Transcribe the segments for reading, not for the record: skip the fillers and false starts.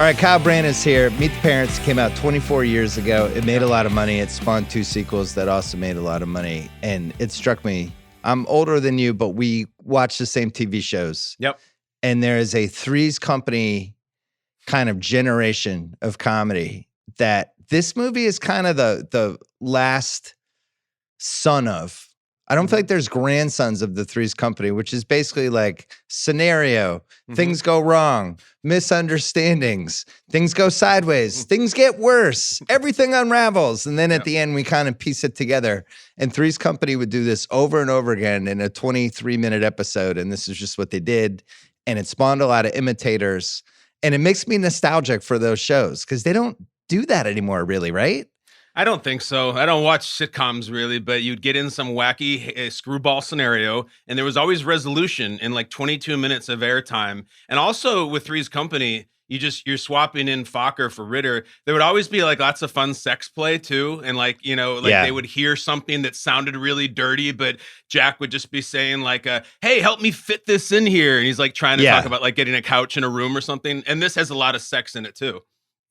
All right, Kyle Brandt is here. Meet the Parents came out 24 years ago. It made a lot of money. It spawned 2 sequels that also made a lot of money. And it struck me. I'm older than you, but we watch the same TV shows. Yep. And there is a Three's Company kind of generation of comedy that this movie is kind of the last son of. I don't feel like there's grandsons of the Three's Company, which is basically like scenario, things go wrong, misunderstandings, things go sideways, things get worse, everything unravels. And then at the end, we kind of piece it together. And Three's Company would do this over and over again in a 23-minute episode. And this is just what they did. And it spawned a lot of imitators. And it makes me nostalgic for those shows because they don't do that anymore, really, right? I don't think so. I don't watch sitcoms really, but you'd get in some wacky screwball scenario, and there was always resolution in like 22 minutes of airtime. And also with Three's Company, you're swapping in Fokker for Ritter. There would always be like lots of fun sex play too, and like they would hear something that sounded really dirty, but Jack would just be saying like, "Hey, help me fit this in here," and he's like trying to talk about like getting a couch in a room or something. And this has a lot of sex in it too.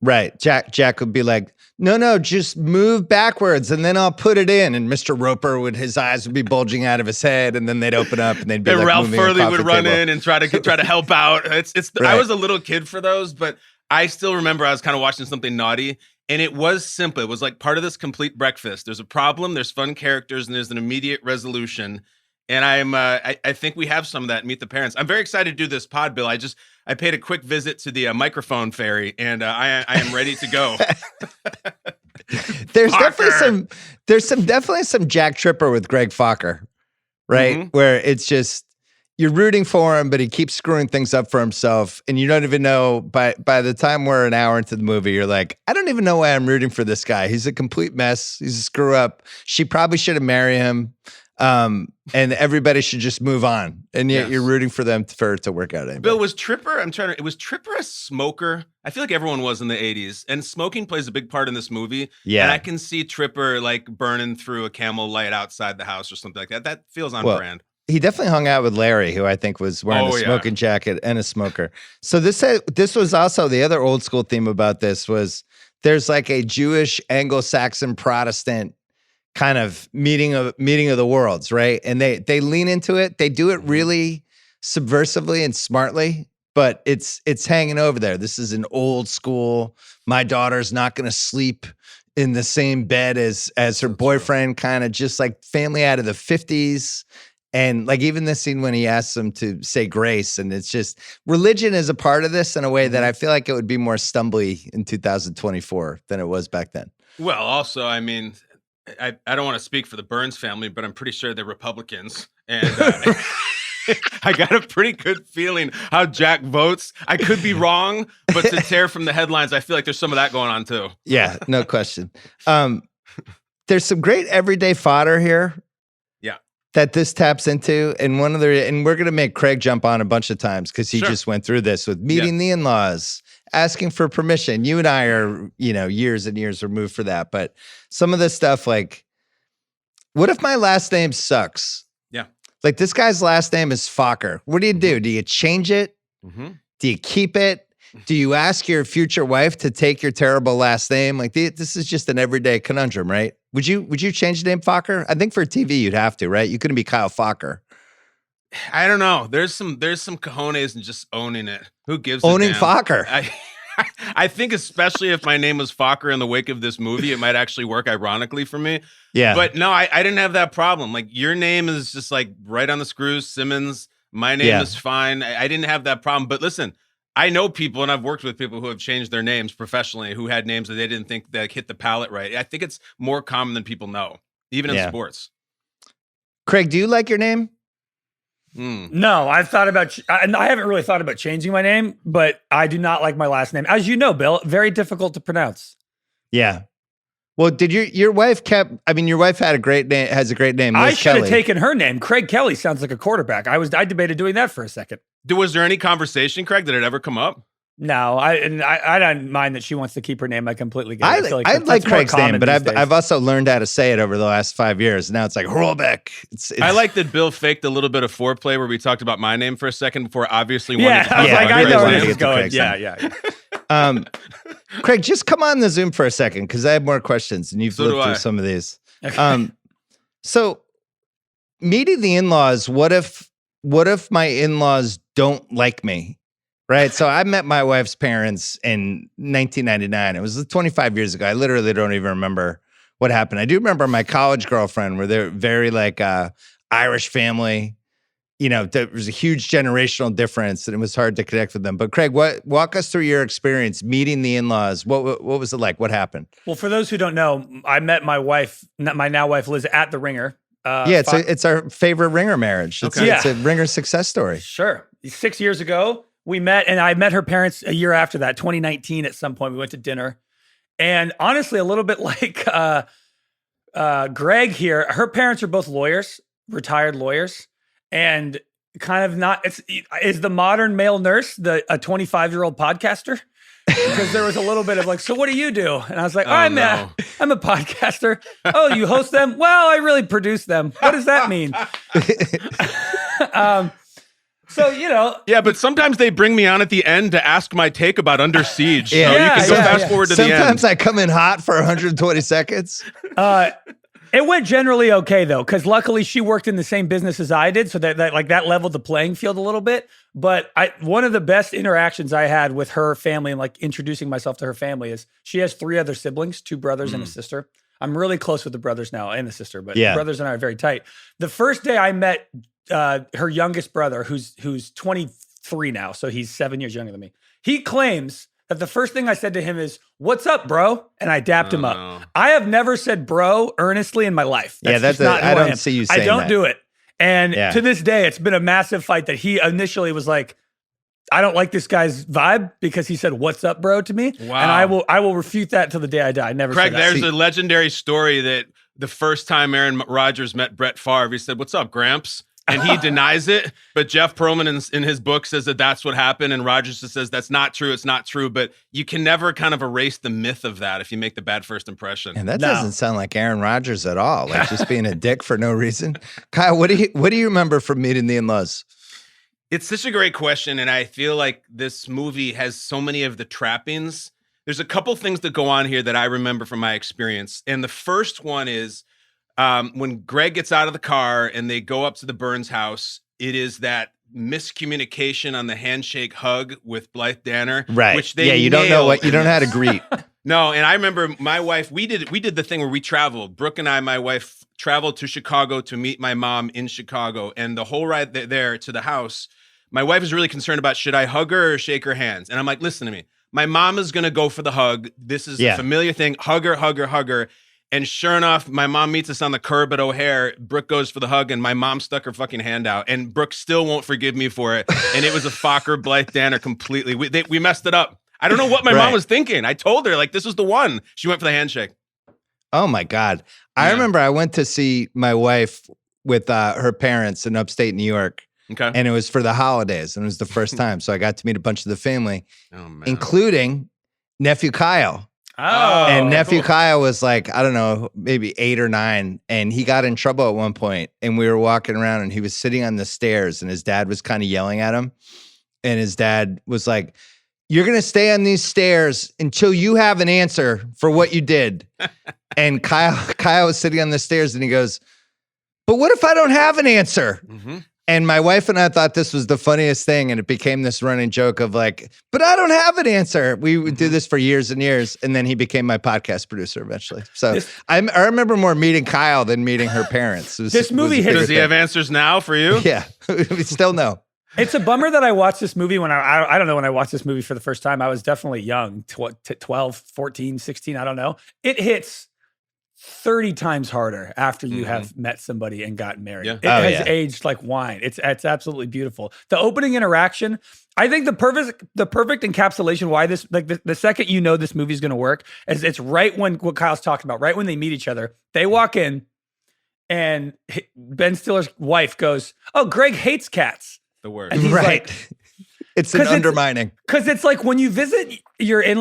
Right. Jack would be like, no, just move backwards and then I'll put it in. And Mr. Roper his eyes would be bulging out of his head and then they'd open up and they'd be like Ralph Furley would run table. in and try to help out. Right. I was a little kid for those, but I still remember I was kind of watching something naughty and it was simple. It was like part of this complete breakfast. There's a problem, there's fun characters, and there's an immediate resolution. And I think we have some of that. Meet the Parents. I'm very excited to do this pod, Bill. I paid a quick visit to the microphone fairy, and I am ready to go. There's definitely some Jack Tripper with Greg Fokker, right? Where it's just you're rooting for him, but he keeps screwing things up for himself, and you don't even know. By the time we're an hour into the movie, you're like, I don't even know why I'm rooting for this guy. He's a complete mess. He's a screw up. She probably should have married him. And everybody should just move on. And yet you're rooting for them for it to work out. Anyway. Bill, was Tripper a smoker? I feel like everyone was in the 80s, and smoking plays a big part in this movie. Yeah. And I can see Tripper like burning through a Camel light outside the house or something like that. That feels on brand. He definitely hung out with Larry, who I think was wearing a smoking jacket and a smoker. So this was also the other old school theme about this was there's like a Jewish Anglo-Saxon Protestant kind of meeting of the worlds, right? And they lean into it. They do it really subversively and smartly, but it's hanging over there. This is an old school. My daughter's not going to sleep in the same bed as her boyfriend, kind of just like family out of the 50s. And like even this scene when he asks them to say grace, and it's just religion is a part of this in a way that I feel like it would be more stumbly in 2024 than it was back then. Well, also, I mean, I don't want to speak for the Burns family, but I'm pretty sure they're Republicans. And I got a pretty good feeling how Jack votes. I could be wrong, but to tear from the headlines, I feel like there's some of that going on too. Yeah, no question. There's some great everyday fodder here. Yeah. That this taps into. And we're going to make Craig jump on a bunch of times because he just went through this with meeting the in-laws, asking for permission. You and I are, years and years removed for that. But some of this stuff, like, what if my last name sucks? Yeah. Like this guy's last name is Fokker. What do you do? Do you change it? Do you keep it? Do you ask your future wife to take your terrible last name? Like this is just an everyday conundrum, right? Would you change the name Fokker? I think for TV you'd have to, right? You couldn't be Kyle Fokker. I don't know. There's some cojones in just owning it. Who gives owning a damn? Fokker? I think especially if my name was Fokker in the wake of this movie, it might actually work ironically for me. Yeah. But no, I didn't have that problem. Like your name is just like right on the screws, Simmons. My name is fine. I didn't have that problem. But listen, I know people and I've worked with people who have changed their names professionally, who had names that they didn't think that hit the palate right. I think it's more common than people know, even in sports. Craig, do you like your name? No, I've thought about, and I haven't really thought about changing my name, but I do not like my last name. As you know, Bill, very difficult to pronounce. Yeah. Well, did your wife your wife had a great name, has a great name. I should have taken her name. Craig Kelly sounds like a quarterback. I debated doing that for a second. Was there any conversation, Craig, that had ever come up? No, I don't mind that she wants to keep her name. I completely get it. I like Craig's name, but I've also learned how to say it over the last 5 years. Now it's like Horlbeck. I like that Bill faked a little bit of foreplay where we talked about my name for a second before obviously wanted to talk about I know where Craig's this is going. name. Yeah. Craig, just come on the Zoom for a second because I have more questions and you've lived through some of these. Okay. So meeting the in-laws, what if my in-laws don't like me? Right. So I met my wife's parents in 1999. It was 25 years ago. I literally don't even remember what happened. I do remember my college girlfriend where they're very like Irish family. There was a huge generational difference and it was hard to connect with them. But Craig, walk us through your experience meeting the in-laws. What was it like? What happened? Well, for those who don't know, I met my wife, my now wife Liz, at the Ringer. It's our favorite Ringer marriage. It's a Ringer success story. Sure. 6 years ago, we met, and I met her parents a year after that, 2019 at some point. We went to dinner. And honestly, a little bit like Greg here, her parents are both lawyers, retired lawyers, and kind of not, is the modern male nurse a 25-year-old podcaster? Because there was a little bit of like, so what do you do? And I was like, I'm a podcaster. Oh, you host them? Well, I really produce them. What does that mean? So, Yeah, but sometimes they bring me on at the end to ask my take about Under Siege. Yeah, so you can go fast forward to the end. Sometimes I come in hot for 120 seconds. It went generally okay, though, because luckily she worked in the same business as I did, so that leveled the playing field a little bit. But one of the best interactions I had with her family and like introducing myself to her family is she has 3 other siblings, 2 brothers and a sister. I'm really close with the brothers now and the sister, but the brothers and I are very tight. The first day I met her youngest brother, who's 23 now, so he's 7 years younger than me. He claims that the first thing I said to him is, "What's up, bro?" And I dapped him up. No. I have never said bro earnestly in my life. That's not I don't see you saying I don't that. do it. And to this day, it's been a massive fight that he initially was like, I don't like this guy's vibe because he said, "What's up, bro?" to me. Wow. And I will refute that till the day I die. I never Craig, said that. there's a legendary story that the first time Aaron Rodgers met Brett Favre, he said, "What's up, Gramps?" And he denies it, but Jeff Pearlman in his book says that that's what happened, and Rodgers just says that's not true, it's not true, but you can never kind of erase the myth of that if you make the bad first impression. And that doesn't sound like Aaron Rodgers at all, like just being a dick for no reason. Kyle, what do you remember from meeting the in-laws? It's such a great question, and I feel like this movie has so many of the trappings. There's a couple things that go on here that I remember from my experience, and the first one is when Greg gets out of the car and they go up to the Burns house, it is that miscommunication on the handshake hug with Blythe Danner. Right. Which they you don't know how to greet. No, and I remember my wife, we did the thing where we traveled. Brooke and I, my wife, traveled to Chicago to meet my mom in Chicago. And the whole ride there to the house, my wife is really concerned about, should I hug her or shake her hands? And I'm like, listen to me. My mom is going to go for the hug. This is a familiar thing. Hug her, hug her, hug her. And sure enough, my mom meets us on the curb at O'Hare. Brooke goes for the hug, and my mom stuck her fucking hand out. And Brooke still won't forgive me for it. And it was a Fokker Blythe Danner completely. We messed it up. I don't know what my mom was thinking. I told her, like, this was the one. She went for the handshake. Oh, my God. I remember I went to see my wife with her parents in upstate New York. Okay. And it was for the holidays, and it was the first time. So I got to meet a bunch of the family, including nephew Kyle. Oh, and nephew Kyle was like, I don't know, maybe 8 or 9. And he got in trouble at one point, and we were walking around and he was sitting on the stairs and his dad was kind of yelling at him. And his dad was like, "You're going to stay on these stairs until you have an answer for what you did." And Kyle was sitting on the stairs and he goes, "But what if I don't have an answer?" Mm-hmm. And my wife and I thought this was the funniest thing. And it became this running joke of like, "But I don't have an answer." We would do this for years and years. And then he became my podcast producer eventually. So I remember more meeting Kyle than meeting her parents. This movie Does he have answers now for you? Yeah, we still know. It's a bummer that I watched this movie when I don't know when I watched this movie for the first time. I was definitely young, 12, 14, 16, I don't know. It hits 30 times harder after you have met somebody and gotten married. Yeah. It has aged like wine. It's absolutely beautiful. The opening interaction, I think the perfect encapsulation why this, like the second you know this movie is going to work, is it's right when what Kyle's talking about, right when they meet each other. They walk in and Ben Stiller's wife goes, "Oh, Greg hates cats." The word. And he's like, it's an undermining. Because it's like when you visit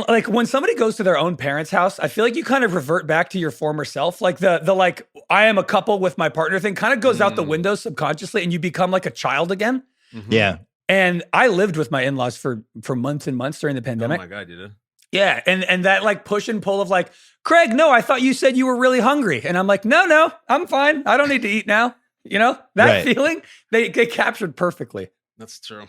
like when somebody goes to their own parents' house, I feel like you kind of revert back to your former self. Like the like, I am a couple with my partner thing kind of goes out the window subconsciously and you become like a child again. Mm-hmm. Yeah. And I lived with my in-laws for months and months during the pandemic. Oh my God, you did? Yeah. And that like push and pull of like, Craig, no, I thought you said you were really hungry. And I'm like, no, I'm fine. I don't need to eat now. You know, that feeling they captured perfectly. That's true.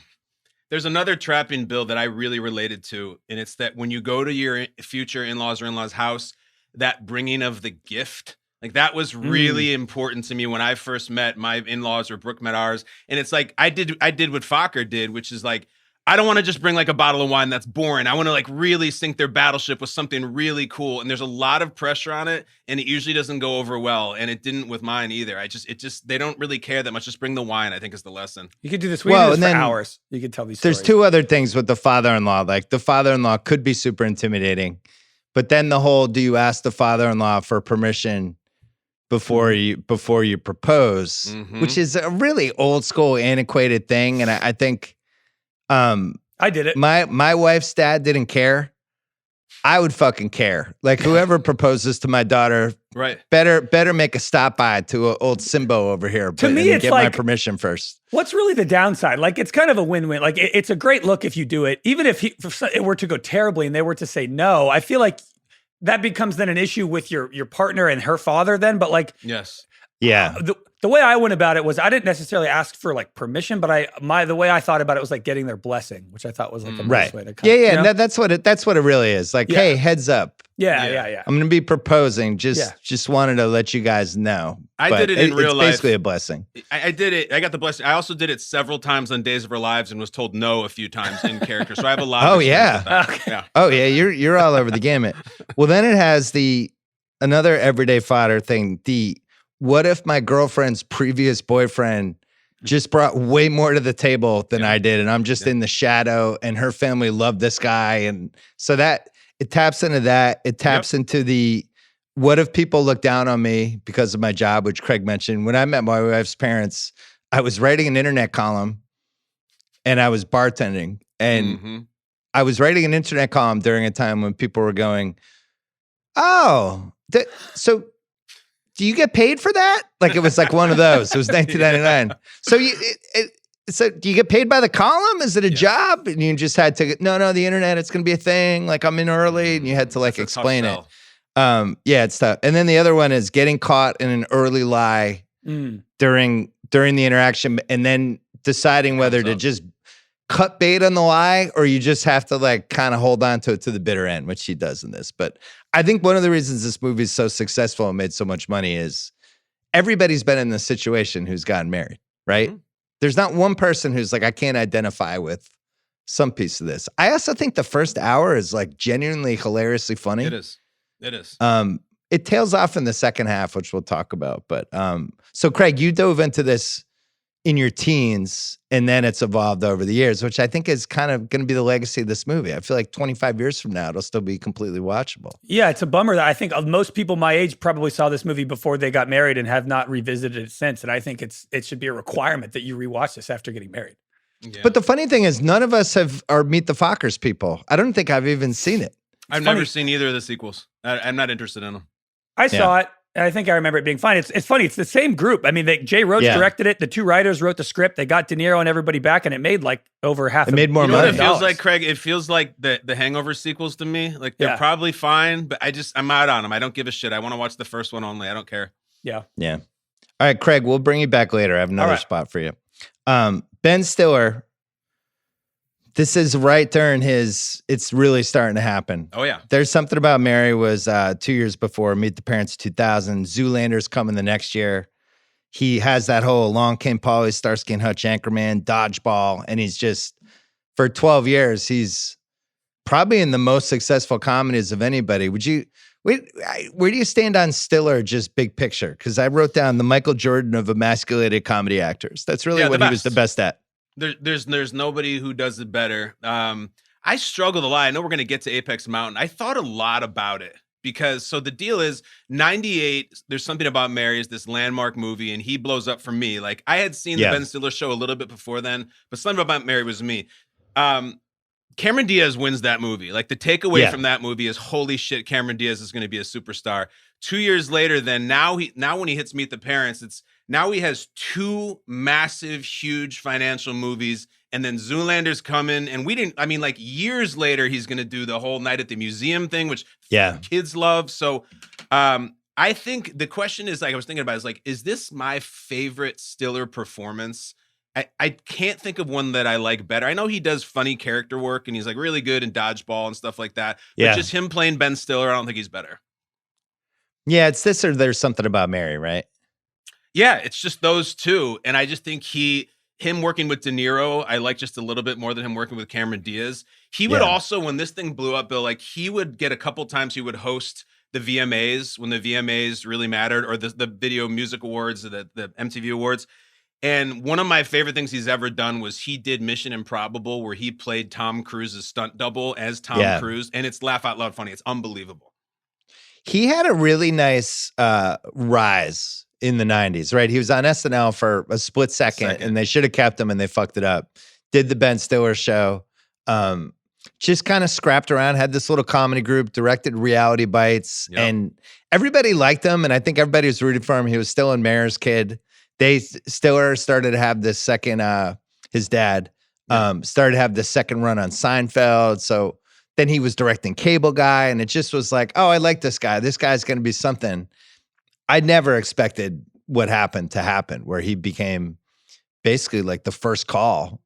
There's another trapping, Bill, that I really related to. And it's that when you go to your future in-laws or in-laws house, that bringing of the gift, like that was really important to me when I first met my in-laws or Brooke met ours. And it's like, I did what Fokker did, which is like, I don't want to just bring like a bottle of wine that's boring. I want to like really sink their battleship with something really cool. And there's a lot of pressure on it, and it usually doesn't go over well. And it didn't with mine either. They don't really care that much. Just bring the wine, I think, is the lesson. You could do this. We do this for hours. You could tell these stories. There's two other things with the father-in-law. Like the father-in-law could be super intimidating, but then the whole, do you ask the father-in-law for permission before you propose, which is a really old school, antiquated thing. And I think, I did it. My wife's dad didn't care. I would fucking care. Like whoever proposes to my daughter, better make a stop by to old Simbo over here. To me, it's get like, my permission first. What's really the downside? Like it's kind of a win-win. Like it's a great look if you do it. Even if it were to go terribly and they were to say no, I feel like that becomes then an issue with your partner and her father. Then, but like yes, yeah. The way I went about it was I didn't necessarily ask for like permission, but the way I thought about it was like getting their blessing, which I thought was like a nice way to kind of, you know? that's what it really is. Like, hey, heads up. Yeah. I'm going to be proposing. Just wanted to let you guys know. I did it in real life. It's basically a blessing. I did it. I got the blessing. I also did it several times on Days of Our Lives and was told no a few times in character. So I have a lot. Oh yeah. Oh yeah. You're all over the gamut. Well, then it has another everyday fodder thing. What if my girlfriend's previous boyfriend just brought way more to the table than I did, and I'm just in the shadow, and her family loved this guy, and so that it taps into that. It taps into what if people look down on me because of my job, which Craig mentioned. When I met my wife's parents, I was writing an internet column, and I was bartending, and I was writing an internet column during a time when people were going, "Oh, so." Do you get paid for that? Like it was like one of those. It was 1999. So do you get paid by the column? Is it a job? And you just had to no, the internet, it's going to be a thing. Like I'm in early, and you had to like explain it. Yeah, it's tough. And then the other one is getting caught in an early lie during the interaction, and then deciding whether to just cut bait on the lie, or you just have to like kind of hold on to it to the bitter end, which he does in this. But I think one of the reasons this movie is so successful and made so much money is everybody's been in this situation who's gotten married, right? There's not one person who's like, I can't identify with some piece of this. I also think the first hour is like genuinely hilariously funny. It is. It tails off in the second half, which we'll talk about. But so Craig, you dove into this in your teens, and then it's evolved over the years, which I think is kind of going to be the legacy of this movie. I feel like 25 years from now, it'll still be completely watchable. Yeah, it's a bummer that I think most people my age probably saw this movie before they got married and have not revisited it since. And I think it should be a requirement that you rewatch this after getting married. Yeah. But the funny thing is, none of us are Meet the Fockers people. I don't think I've even seen it. I've never seen either of the sequels. I'm not interested in them. I saw it. I think I remember it being fine. It's funny. It's the same group. I mean, Jay Roach directed it. The two writers wrote the script. They got De Niro and everybody back, and it made like over half. It made more money. You know what it feels like, Craig? It feels like the Hangover sequels to me. Like they're probably fine, but I'm out on them. I don't give a shit. I want to watch the first one only. I don't care. Yeah. All right, Craig. We'll bring you back later. I have another spot for you. Ben Stiller. This is right during it's really starting to happen. Oh, yeah. There's Something About Mary was 2 years before Meet the Parents 2000. Zoolander's coming the next year. He has that whole Along Came Polly, Starsky and Hutch, Anchorman, Dodgeball, and he's just, for 12 years, he's probably in the most successful comedies of anybody. Where do you stand on Stiller, just big picture? Because I wrote down the Michael Jordan of emasculated comedy actors. That's really what he was the best at. There's nobody who does it better. I struggled a lot. I know we're going to get to Apex Mountain. I thought a lot about it because so the deal is 98. There's Something About Mary is this landmark movie, and he blows up for me. Like I had seen the Ben Stiller show a little bit before then, but Something About Mary was me. Cameron Diaz wins that movie. Like the takeaway from that movie is holy shit, Cameron Diaz is going to be a superstar. 2 years later, then now when he hits Meet the Parents, now he has two massive, huge financial movies and then Zoolander's coming, and like years later, he's going to do the whole night at the museum thing, which kids love. So I think the question is, like I was thinking about, is this my favorite Stiller performance? I can't think of one that I like better. I know he does funny character work, and he's like really good in Dodgeball and stuff like that. But just him playing Ben Stiller, I don't think he's better. Yeah, it's this or There's Something About Mary, right? Yeah, it's just those two. And I just think him working with De Niro, I like just a little bit more than him working with Cameron Diaz. He would also, when this thing blew up, Bill, like he would get a couple times he would host the VMAs when the VMAs really mattered, or the Video Music Awards, the MTV Awards. And one of my favorite things he's ever done was he did Mission Improbable, where he played Tom Cruise's stunt double as Tom Cruise. And it's laugh out loud funny. It's unbelievable. He had a really nice rise in the 90s, right? He was on SNL for a split second. And they should have kept him, and they fucked it up. Did the Ben Stiller show. Just kind of scrapped around, had this little comedy group, directed Reality Bites, and everybody liked him. And I think everybody was rooting for him. He was still in Mayor's Kid. Stiller started to have this second, his dad started to have the second run on Seinfeld. So then he was directing Cable Guy, and it just was like, oh, I like this guy. This guy's going to be something. I never expected what happened to happen, where he became basically like the first call.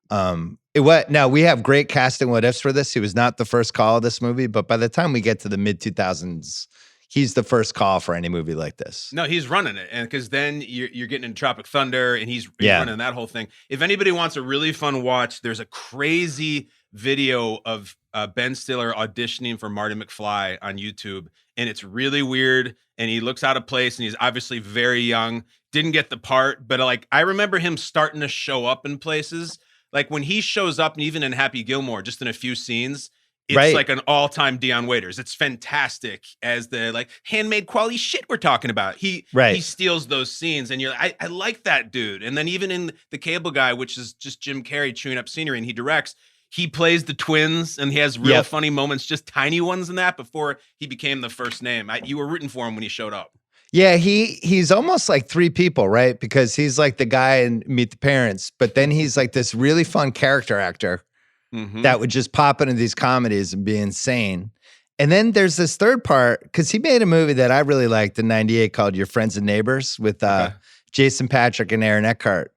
Now we have great casting what ifs for this. He was not the first call of this movie, but by the time we get to the mid 2000s, he's the first call for any movie like this. No, he's running it. And because then you're getting into Tropic Thunder, and he's running that whole thing. If anybody wants a really fun watch, there's a crazy video of Ben Stiller auditioning for Marty McFly on YouTube. And it's really weird. And he looks out of place, and he's obviously very young, didn't get the part. But like, I remember him starting to show up in places. Like when he shows up, and even in Happy Gilmore, just in a few scenes, it's like an all-time Dion Waiters. It's fantastic as the like handmade quality shit we're talking about. He steals those scenes, and you're like, I like that dude. And then even in The Cable Guy, which is just Jim Carrey chewing up scenery, and he directs, he plays the twins, and he has real funny moments, just tiny ones in that, before he became the first name. You were rooting for him when he showed up. Yeah, he's almost like three people, right? Because he's like the guy in Meet the Parents, but then he's like this really fun character actor that would just pop into these comedies and be insane. And then there's this third part, because he made a movie that I really liked in '98 called Your Friends and Neighbors with Jason Patric and Aaron Eckhart.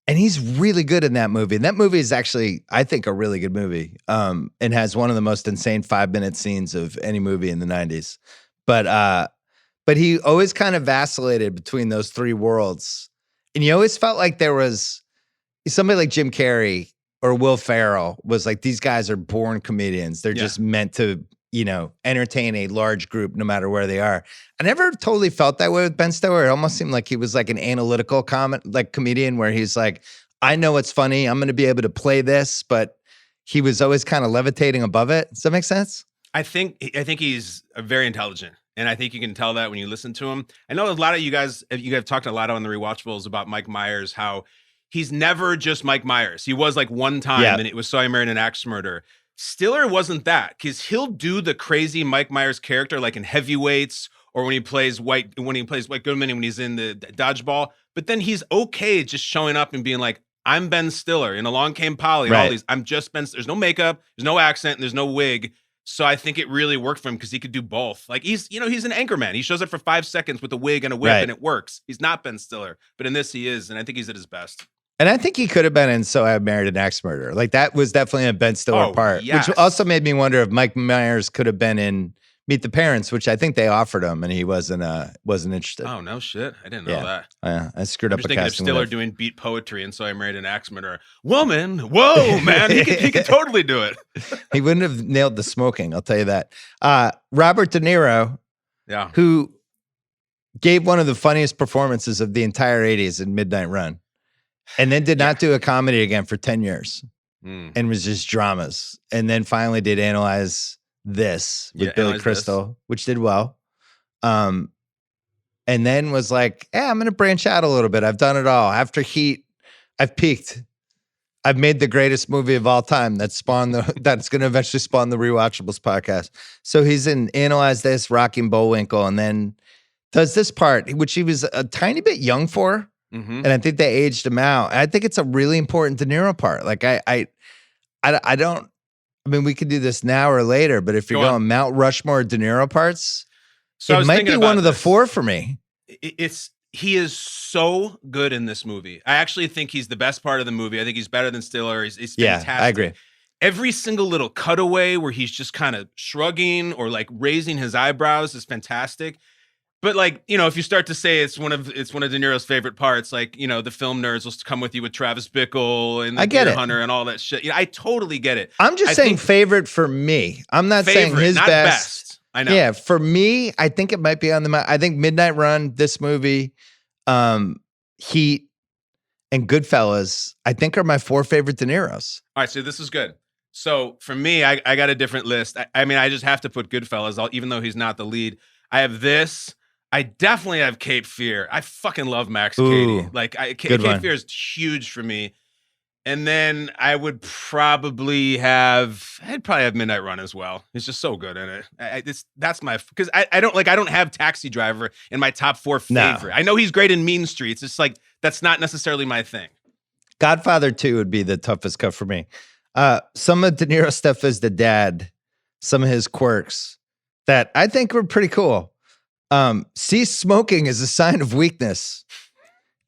And he's really good in that movie. And that movie is actually, I think, a really good movie, and has one of the most insane 5-minute scenes of any movie in the 90s. But he always kind of vacillated between those three worlds. And you always felt like there was somebody like Jim Carrey or Will Ferrell was like, these guys are born comedians. They're just meant to, entertain a large group no matter where they are. I never totally felt that way with Ben Stiller. It almost seemed like he was like an analytical comedian where he's like, I know what's funny. I'm going to be able to play this, but he was always kind of levitating above it. Does that make sense? I think he's very intelligent. And I think you can tell that when you listen to him. I know a lot of you guys have talked a lot on the Rewatchables about Mike Myers, how he's never just Mike Myers. He was like one time, and it was So I Married an Axe Murderer. Stiller wasn't that, because he'll do the crazy Mike Myers character like in Heavyweights, or when he plays White Goodman, and when he's in the Dodgeball. But then he's okay just showing up and being like, I'm Ben Stiller, and Along Came Polly, and all these. I'm just Ben. There's no makeup, there's no accent, and there's no wig. So I think it really worked for him because he could do both. Like he's an anchorman. He shows up for 5 seconds with a wig and a whip, and it works. He's not Ben Stiller, but in this he is, and I think he's at his best. And I think he could have been in So I Married an Axe Murderer. Like that was definitely a Ben Stiller part, which also made me wonder if Mike Myers could have been in Meet the Parents, which I think they offered him, and he wasn't interested. Oh no shit! I didn't know that. Yeah, I screwed up. I'm just thinking of Stiller doing beat poetry, and So I Married an Axe Murderer. Woman, whoa, man, he could totally do it. He wouldn't have nailed the smoking. I'll tell you that. Robert De Niro, who gave one of the funniest performances of the entire '80s in Midnight Run, and then did not do a comedy again for 10 years, and was just dramas, and then finally did Analyze This with Billy Crystal, which did well. And then was like, I'm going to branch out a little bit. I've done it all. After Heat, I've peaked. I've made the greatest movie of all time that's going to eventually spawn the Rewatchables podcast. So he's in Analyze This, Rocky and Bullwinkle, and then does this part, which he was a tiny bit young for. and I think they aged him out. And I think it's a really important De Niro part. Like I don't. I mean, we could do this now or later, but if you're going Mount Rushmore De Niro parts, so it might be one of the 4 for me. He is so good in this movie. I actually think he's the best part of the movie. I think he's better than Stiller. He's fantastic. Yeah, I agree. Every single little cutaway where he's just kind of shrugging or like raising his eyebrows is fantastic. But like, you know, if you start to say it's one of De Niro's favorite parts, like, you know, the film nerds will come with you with Travis Bickle and the Deer Hunter and all that shit. You know, I totally get it. I'm just saying favorite for me. I'm not saying his not best. I know. Yeah, for me, I think it might be on the. I think Midnight Run, this movie, Heat, and Goodfellas, I think are my 4 favorite De Niros. All right, so this is good. So for me, I got a different list. I mean, I just have to put Goodfellas, even though he's not the lead. I have this. I definitely have Cape Fear. I fucking love Max Cady. Like Cape Fear is huge for me. And then I'd probably have Midnight Run as well. He's just so good in it. That's my, because I don't have Taxi Driver in my top 4 favorite. No. I know he's great in Mean Streets. It's like that's not necessarily my thing. Godfather 2 would be the toughest cut for me. Some of De Niro stuff as the dad, some of his quirks that I think were pretty cool. Cease smoking is a sign of weakness.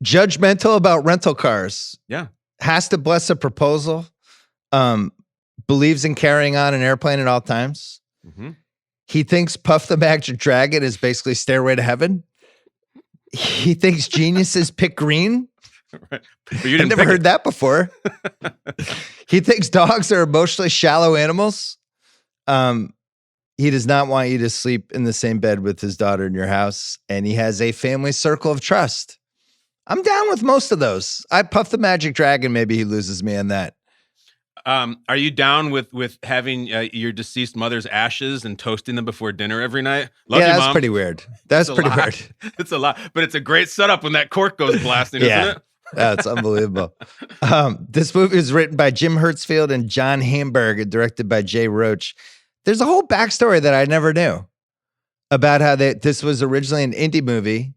Judgmental about rental cars. Yeah. Has to bless a proposal. Believes in carrying on an airplane at all times. Mm-hmm. He thinks Puff the Magic Dragon is basically Stairway to Heaven. He thinks geniuses pick green. Right. I've never heard that before. He thinks dogs are emotionally shallow animals. He does not want you to sleep in the same bed with his daughter in your house, and he has a family circle of trust. I'm down with most of those. I Puff the Magic Dragon. Maybe he loses me on that. Are you down with having your deceased mother's ashes and toasting them before dinner every night? Love you, that's Mom. Pretty weird. That's pretty weird. It's a lot, but it's a great setup when that cork goes blasting, isn't it? That's unbelievable. This movie is written by Jim Hertzfield and John Hamburg and directed by Jay Roach. There's a whole backstory that I never knew about how this was originally an indie movie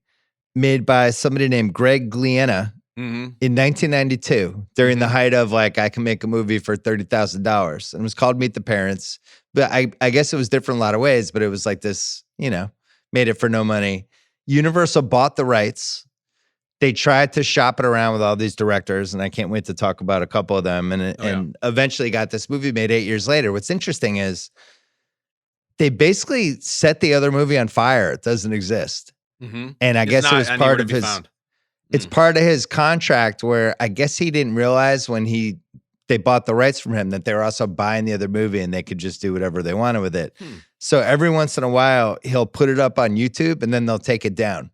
made by somebody named Greg Gliena in 1992 during the height of like, I can make a movie for $30,000. And it was called Meet the Parents. But I guess it was different in a lot of ways, but it was like this, you know, made it for no money. Universal bought the rights. They tried to shop it around with all these directors, and I can't wait to talk about a couple of them. And eventually got this movie made 8 years later. What's interesting is they basically set the other movie on fire. It doesn't exist. Mm-hmm. And I guess it was part of his. It's part of his contract where I guess he didn't realize when they bought the rights from him that they were also buying the other movie and they could just do whatever they wanted with it. So every once in a while, he'll put it up on YouTube and then they'll take it down.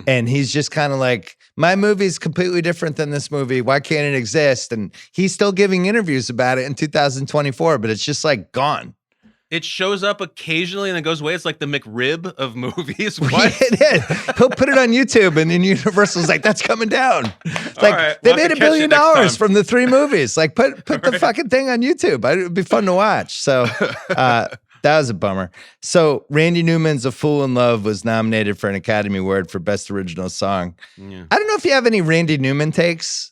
And he's just kind of like, my movie's completely different than this movie. Why can't it exist? And he's still giving interviews about it in 2024, but it's just like gone. It shows up occasionally and it goes away. It's like the McRib of movies. What? He'll put it on YouTube and then Universal's like, that's coming down. Like right, they made $1 billion from the 3 movies. Like put the fucking thing on YouTube. It would be fun to watch. So that was a bummer. So Randy Newman's A Fool in Love was nominated for an Academy Award for Best Original Song. Yeah. I don't know if you have any Randy Newman takes,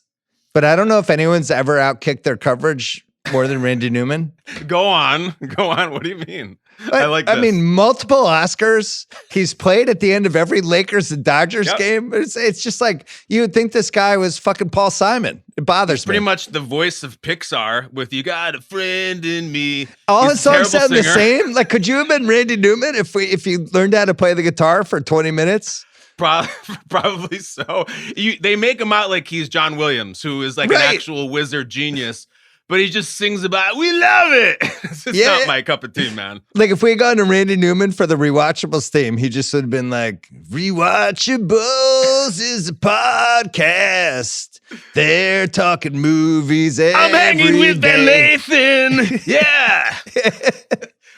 but I don't know if anyone's ever outkicked their coverage more than Randy Newman. Go on. What do you mean? I like this. I mean, multiple Oscars. He's played at the end of every Lakers and Dodgers game. It's just like, you would think this guy was fucking Paul Simon. It bothers me. Pretty much the voice of Pixar with "You Got a Friend in Me." All his songs sound the same. Like, could you have been Randy Newman if you learned how to play the guitar for 20 minutes? Probably so. They make him out like he's John Williams, who is like an actual wizard genius. But he just sings about, we love it. It's not my cup of tea, man. Like if we had gone to Randy Newman for the Rewatchables theme, he just would have been like, Rewatchables is a podcast. They're talking movies I'm hanging with Ben Lathan. Yeah.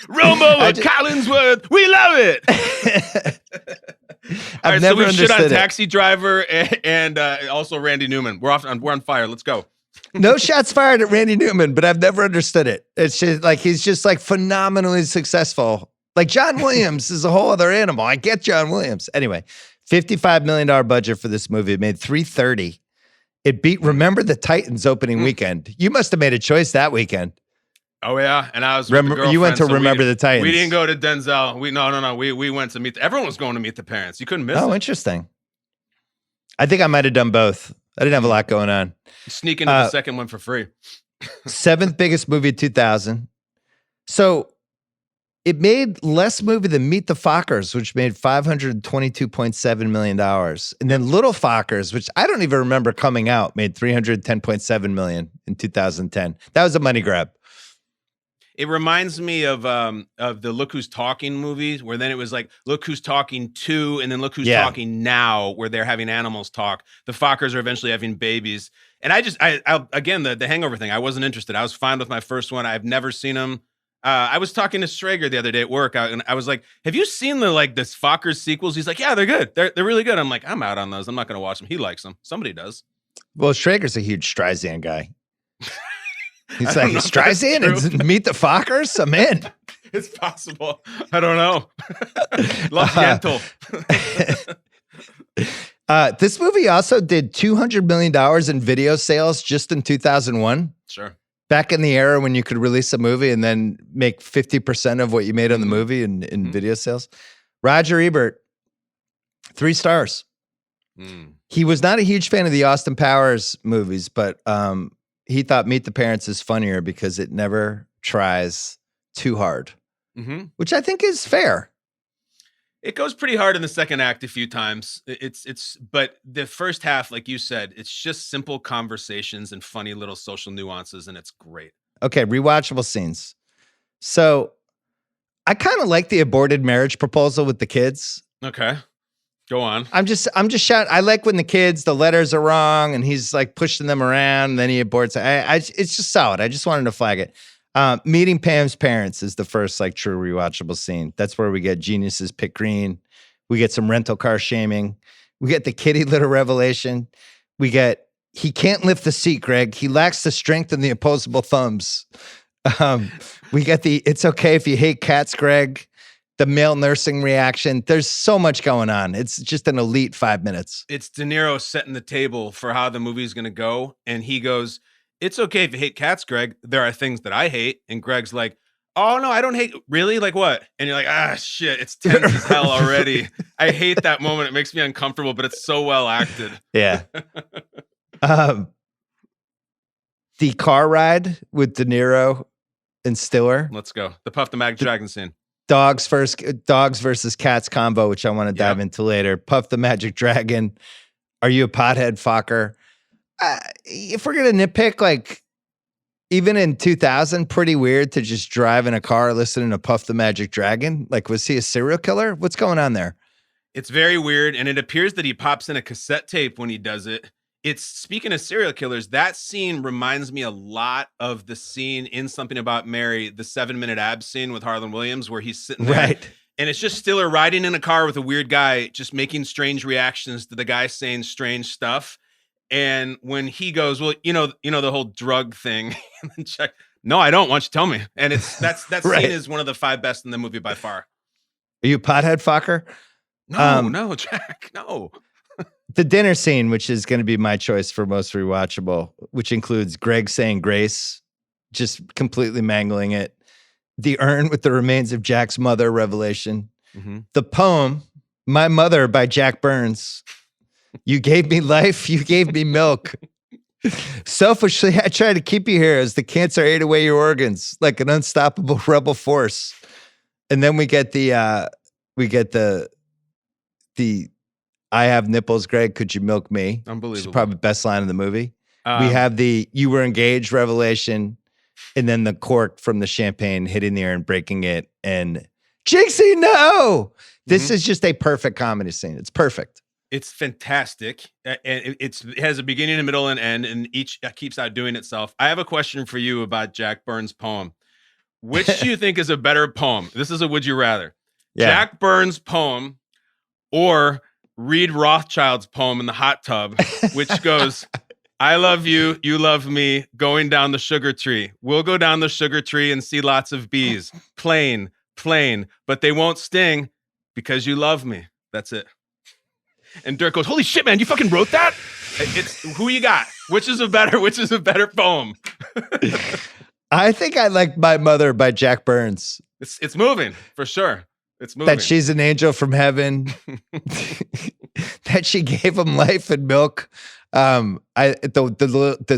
Romo and Collinsworth. We love it. All right, so we shit on Taxi Driver and also Randy Newman. We're on fire. Let's go. No shots fired at Randy Newman, but I've never understood it. It's just like he's just like phenomenally successful. Like John Williams is a whole other animal. I get John Williams. Anyway, $55 million budget for this movie. It made $330. It beat Remember the Titans opening weekend. You must have made a choice that weekend. Oh yeah, and I was you went to Remember the Titans. We didn't go to Denzel. No. We went to meet. Everyone was going to meet the parents. You couldn't miss it. Oh, interesting. I think I might have done both. I didn't have a lot going on. Sneak into the second one for free. 7th biggest movie of 2000. So it made less movie than Meet the Fockers, which made $522.7 million. And then Little Fockers, which I don't even remember coming out, made $310.7 million in 2010. That was a money grab. It reminds me of the Look Who's Talking movies, where then it was like Look Who's Talking 2, and then Look Who's Talking Now, where they're having animals talk. The Fockers are eventually having babies. And I again, the Hangover thing, I wasn't interested. I was fine with my first one. I've never seen them. I was talking to Strager the other day at work, and I was like, "Have you seen the Fockers sequels?" He's like, "Yeah, they're good. They're really good." I'm like, "I'm out on those. I'm not going to watch them." He likes them. Somebody does. Well, Strager's a huge Streisand guy. He's like, Streisand and Meet the Fockers? I'm in. It's possible. I don't know. Lo siento. This movie also did $200 million in video sales just in 2001. Sure. Back in the era when you could release a movie and then make 50% of what you made on the movie in video sales. Roger Ebert, 3 stars. He was not a huge fan of the Austin Powers movies, but he thought Meet the Parents is funnier because it never tries too hard, which I think is fair. It goes pretty hard in the second act a few times. But the first half, like you said, it's just simple conversations and funny little social nuances, and it's great. Okay, rewatchable scenes. So I kind of like the aborted marriage proposal with the kids. Okay. Go on. I'm just shouting. I like when the letters are wrong and he's like pushing them around and then he aborts. It's just solid. I just wanted to flag it. Meeting Pam's parents is the first true rewatchable scene. That's where we get geniuses pick green. We get some rental car shaming. We get the kitty litter revelation. We get, he can't lift the seat, Greg. He lacks the strength in the opposable thumbs. We get the, it's okay if you hate cats, Greg. The male nursing reaction. There's so much going on. It's just an elite 5 minutes. It's De Niro setting the table for how the movie's going to go. And he goes, it's okay if you hate cats, Greg. There are things that I hate. And Greg's like, oh, no, I don't hate. Really? Like what? And you're like, ah, shit. It's tense as hell already. I hate that moment. It makes me uncomfortable, but it's so well acted. Yeah. The car ride with De Niro and Stiller. Let's go. The Puff the Magic Dragon scene. Dogs versus cats combo, which I want to dive into later. Puff the Magic Dragon. Are you a pothead, Fokker? If we're going to nitpick, even in 2000, pretty weird to just drive in a car listening to Puff the Magic Dragon. Was he a serial killer? What's going on there? It's very weird. And it appears that he pops in a cassette tape when he does it. It's, speaking of serial killers, that scene reminds me a lot of the scene in Something About Mary, the 7-minute abs scene with Harlan Williams, where he's sitting there. Right. And it's just Stiller riding in a car with a weird guy, just making strange reactions to the guy saying strange stuff. And when he goes, well, you know, the whole drug thing, and then check. No, I don't. Why don't you tell me? And that right. Scene is one of the 5 best in the movie by far. Are you a pothead, Fokker? No, Jack, no. The dinner scene, which is going to be my choice for most rewatchable, which includes Greg saying grace, just completely mangling it. The urn with the remains of Jack's mother revelation. The poem, My Mother by Jack Burns. You gave me life, you gave me milk. Selfishly, I tried to keep you here as the cancer ate away your organs like an unstoppable rebel force. And then we get the I have nipples, Greg. Could you milk me? Unbelievable. Which is probably the best line in the movie. We have the you were engaged revelation, and then the cork from the champagne hitting the air and breaking it. And Jinxie, no! This is just a perfect comedy scene. It's perfect. It's fantastic. And it has a beginning, a middle, and end, and each keeps outdoing itself. I have a question for you about Jack Burns' poem. Which do you think is a better poem? This is a would you rather. Yeah. Jack Burns' poem or Reed Rothschild's poem in the hot tub, which goes, I love you, you love me, going down the sugar tree. We'll go down the sugar tree and see lots of bees. Plain, but they won't sting because you love me. That's it. And Dirk goes, "Holy shit, man! You fucking wrote that? It's who you got? Which is a better poem?" I think I like My Mother by Jack Burns. It's moving for sure. It's moving. That she's an angel from heaven. That she gave him life and milk. The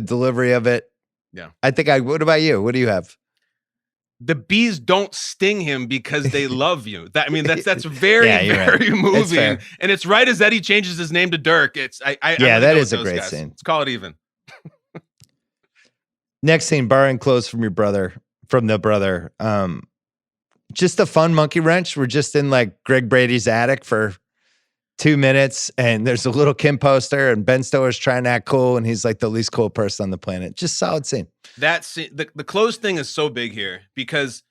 delivery of it. Yeah. I think what about you? What do you have? The bees don't sting him because they love you. That's very, very moving. And it's right as Eddie changes his name to Dirk. That is a great scene. Let's call it even. Next scene, borrowing clothes from the brother. Just a fun monkey wrench. We're just in like Greg Brady's attic for 2 minutes, and there's a little Kim poster, and Ben Stiller's trying to act cool, and he's like the least cool person on the planet. Just solid scene. That scene, the clothes thing is so big here because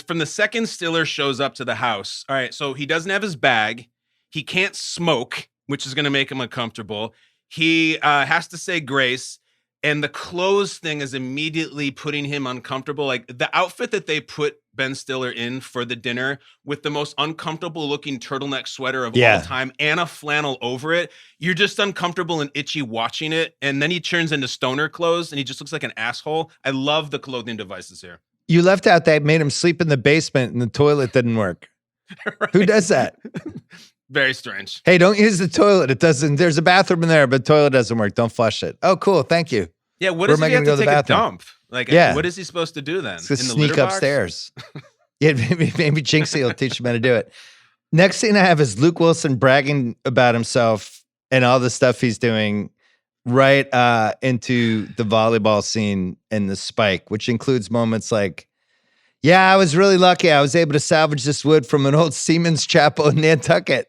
from the second Stiller shows up to the house. All right, so he doesn't have his bag. He can't smoke, which is going to make him uncomfortable. He has to say grace. And the clothes thing is immediately putting him uncomfortable. Like the outfit that they put Ben Stiller in for the dinner with the most uncomfortable looking turtleneck sweater of all time and a flannel over it. You're just uncomfortable and itchy watching it. And then he turns into stoner clothes and he just looks like an asshole. I love the clothing devices here. You left out that made him sleep in the basement and the toilet didn't work. Right. Who does that? Very strange. Hey, don't use the toilet. It doesn't. There's a bathroom in there, but the toilet doesn't work. Don't flush it. Oh, cool. Thank you. Yeah, what does he have to take a dump? Like, what is he supposed to do then? In the sneak upstairs. Yeah, maybe Jinxie will teach him how to do it. Next scene I have is Luke Wilson bragging about himself and all the stuff he's doing right into the volleyball scene and the spike, which includes moments like, yeah, I was really lucky. I was able to salvage this wood from an old Siemens chapel in Nantucket.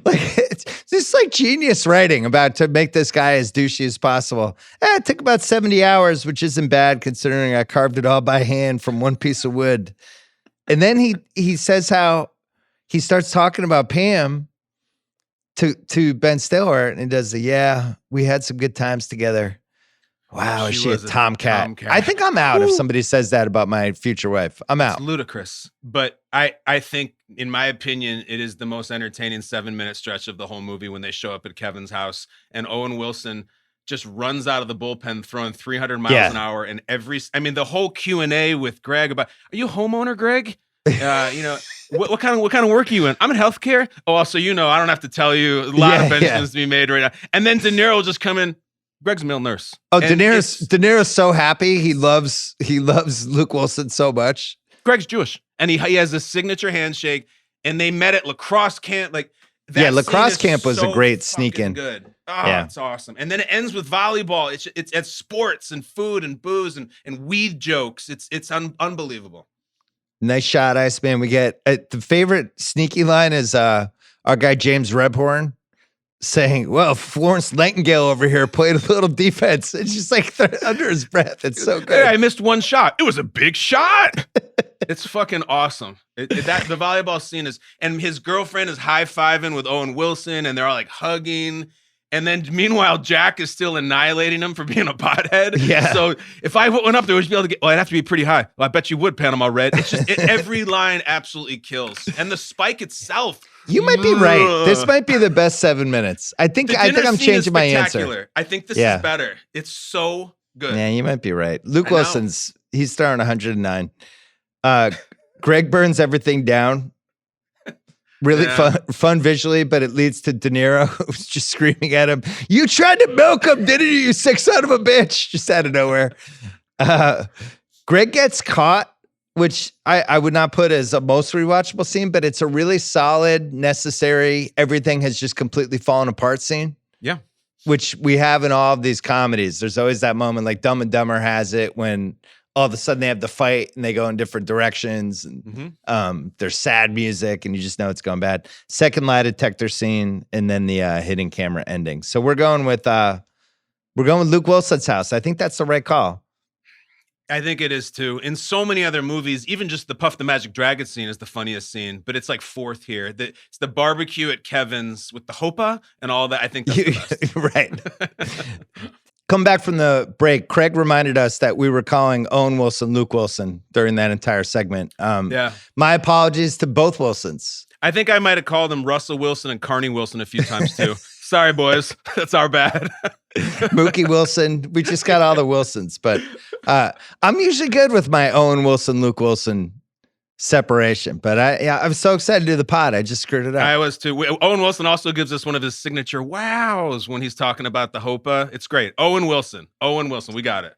Like it's just like genius writing to make this guy as douchey as possible. It took about 70 hours, which isn't bad considering I carved it all by hand from one piece of wood. And then he says how he starts talking about Pam to Ben Stiller, and he does we had some good times together. Wow, is she a tomcat? I think I'm out if somebody says that about my future wife. I'm out. It's ludicrous. But I think, in my opinion, it is the most entertaining 7-minute stretch of the whole movie when they show up at Kevin's house and Owen Wilson just runs out of the bullpen throwing 300 miles an hour. And the whole Q&A with Greg about, are you a homeowner, Greg? What kind of work are you in? I'm in healthcare. Oh, also, I don't have to tell you, a lot of mentions to be made right now. And then De Niro will just come in. Greg's a male nurse. Oh, De Niro's so happy. He loves Luke Wilson so much. Greg's Jewish, and he has a signature handshake. And they met at lacrosse camp. Like lacrosse camp was a great sneak in. Good. Oh, it's awesome. And then it ends with volleyball. It's sports and food and booze and weed jokes. It's unbelievable. Nice shot, Iceman. We get the favorite sneaky line is our guy James Rebhorn saying, well, Florence Nightingale over here played a little defense. It's just like under his breath. It's so good. Hey, I missed one shot. It was a big shot. It's fucking awesome. The volleyball scene is, and his girlfriend is high-fiving with Owen Wilson, and they're all like hugging. And then meanwhile, Jack is still annihilating him for being a pothead. Yeah. So if I went up there, would you be able to get, I'd have to be pretty high. Well, I bet you would, Panama Red. It's just, every line absolutely kills. And the spike itself. You might be right. This might be the best 7 minutes. I think I'm changing my answer. I think this is better. It's so good. Yeah, you might be right. Luke Wilson's, he's starring 109. Greg burns everything down. Really fun visually, but it leads to De Niro who's just screaming at him, "You tried to milk him, didn't you, you sick son of a bitch?" Just out of nowhere. Greg gets caught, which I would not put as a most rewatchable scene, but it's a really solid, necessary, everything has just completely fallen apart scene. Yeah. Which we have in all of these comedies. There's always that moment, like Dumb and Dumber has it, when all of a sudden they have the fight and they go in different directions, and there's sad music and you just know it's going bad. Second lie detector scene, and then the hidden camera ending. So we're going with Luke Wilson's house. I think that's the right call. I think it is too. In so many other movies, even just the Puff the Magic Dragon scene is the funniest scene, but it's like fourth here. It's the barbecue at Kevin's with the hopa and all that. I think that's the best. Right. Come back from the break. Craig reminded us that we were calling Owen Wilson Luke Wilson during that entire segment. My apologies to both Wilsons. I think I might have called him Russell Wilson and Carney Wilson a few times too. Sorry, boys. That's our bad. Mookie Wilson. We just got all the Wilsons, but I'm usually good with my Owen Wilson, Luke Wilson separation. But I'm so excited to do the pod. I just screwed it up. I was too. Owen Wilson also gives us one of his signature wows when he's talking about the Hopa. It's great. Owen Wilson. We got it.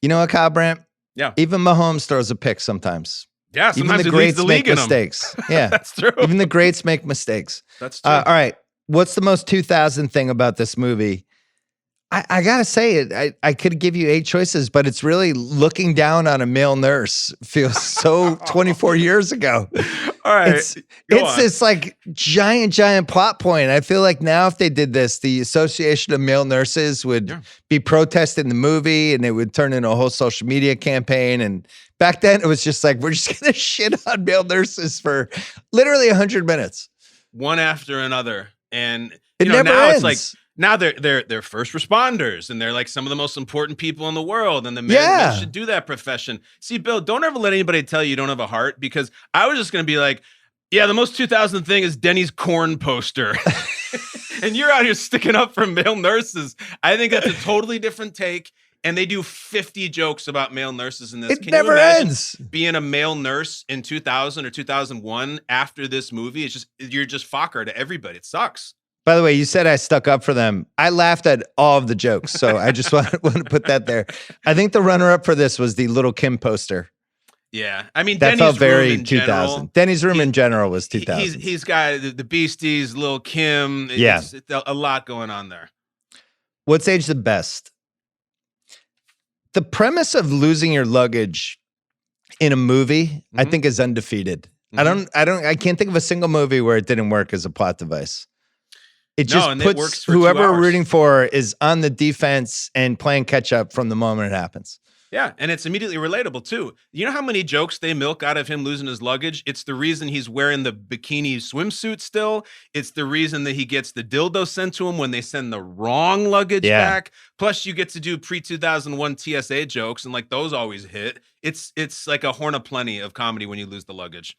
You know what, Kyle Brandt? Yeah. Even Mahomes throws a pick sometimes. Yeah, sometimes even the greats make mistakes. Yeah, that's true. Even the greats make mistakes. That's true. All right. What's the most 2000 thing about this movie? I gotta say it. I could give you 8 choices, but it's really looking down on a male nurse. Feels so 24 years ago. All right, it's this like giant plot point. I feel like now if they did this, the Association of Male Nurses would be protesting the movie, and it would turn into a whole social media campaign. And back then, it was just like we're just gonna shit on male nurses for literally 100 minutes, one after another, and it never now ends. It's like. Now they're first responders, and they're like some of the most important people in the world, and the men should do that profession. See, Bill, don't ever let anybody tell you don't have a heart, because I was just going to be like, yeah, the most 2000 thing is Denny's corn poster. And you're out here sticking up for male nurses. I think that's a totally different take, and they do 50 jokes about male nurses in this. It never ends. Being a male nurse in 2000 or 2001 after this movie, you're just Fokker to everybody. It sucks. By the way, you said I stuck up for them. I laughed at all of the jokes, so I just want to put that there. I think the runner-up for this was the Little Kim poster. Yeah, I mean, that Denny's felt very room in 2000. General, Denny's room in general was 2000. He's got the Beasties, Lil Kim. It's a lot going on there. What's aged the best? The premise of losing your luggage in a movie, I think, is undefeated. I can't think of a single movie where it didn't work as a plot device. It just puts whoever we're rooting for is on the defense and playing catch up from the moment it happens. Yeah, and it's immediately relatable too. You know how many jokes they milk out of him losing his luggage? It's the reason he's wearing the bikini swimsuit still. It's the reason that he gets the dildo sent to him when they send the wrong luggage back. Plus, you get to do pre-2001 TSA jokes, and like those always hit. It's like a horn of plenty of comedy when you lose the luggage.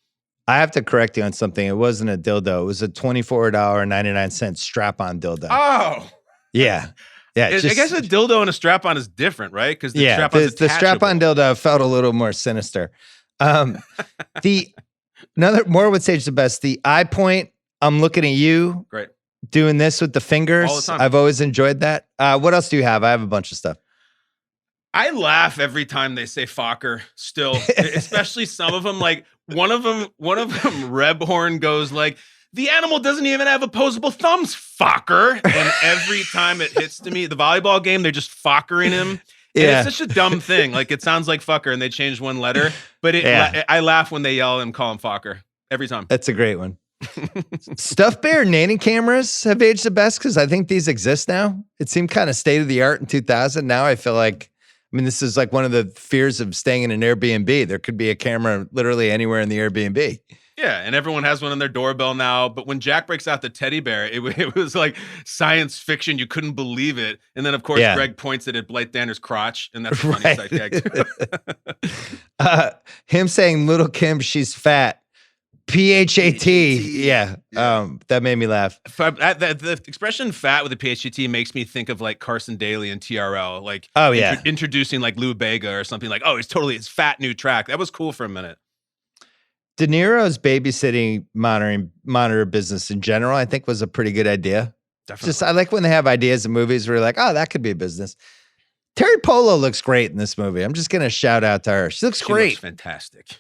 I have to correct you on something. It wasn't a dildo. It was a $24.99 strap-on dildo. Oh. Yeah. Yeah. I guess a dildo and a strap-on is different, right? Because the strap-on's the strap-on dildo felt a little more sinister. More would say the best. The eye point, I'm looking at you. Great. Doing this with the fingers. All the time. I've always enjoyed that. What else do you have? I have a bunch of stuff. I laugh every time they say Fokker still, especially some of them. Like one of them, Rebhorn goes like, the animal doesn't even have opposable thumbs, Fokker. And every time it hits to me, the volleyball game, they're just Fokkering him. And it's such a dumb thing. Like it sounds like fucker and they changed one letter, but I laugh when they yell and call him Fokker every time. That's a great one. Stuffed bear nanny cameras have aged the best because I think these exist now. It seemed kind of state of the art in 2000. Now I feel like, this is like one of the fears of staying in an Airbnb. There could be a camera literally anywhere in the Airbnb. Yeah, and everyone has one on their doorbell now. But when Jack breaks out the teddy bear, it was like science fiction. You couldn't believe it. And then, of course, Greg points it at Blythe Danner's crotch, and that's a funny side gag. Him saying, Little Kim, she's fat. P-H-A-T. Yeah. That made me laugh. The expression fat with a P-H-A-T makes me think of like Carson Daly and TRL. Like, introducing like Lou Bega or something like, it's fat new track. That was cool for a minute. De Niro's babysitting monitor business in general, I think, was a pretty good idea. Definitely. I like when they have ideas in movies where you're like, that could be a business. Teri Polo looks great in this movie. I'm just going to shout out to her. She looks great. Looks fantastic.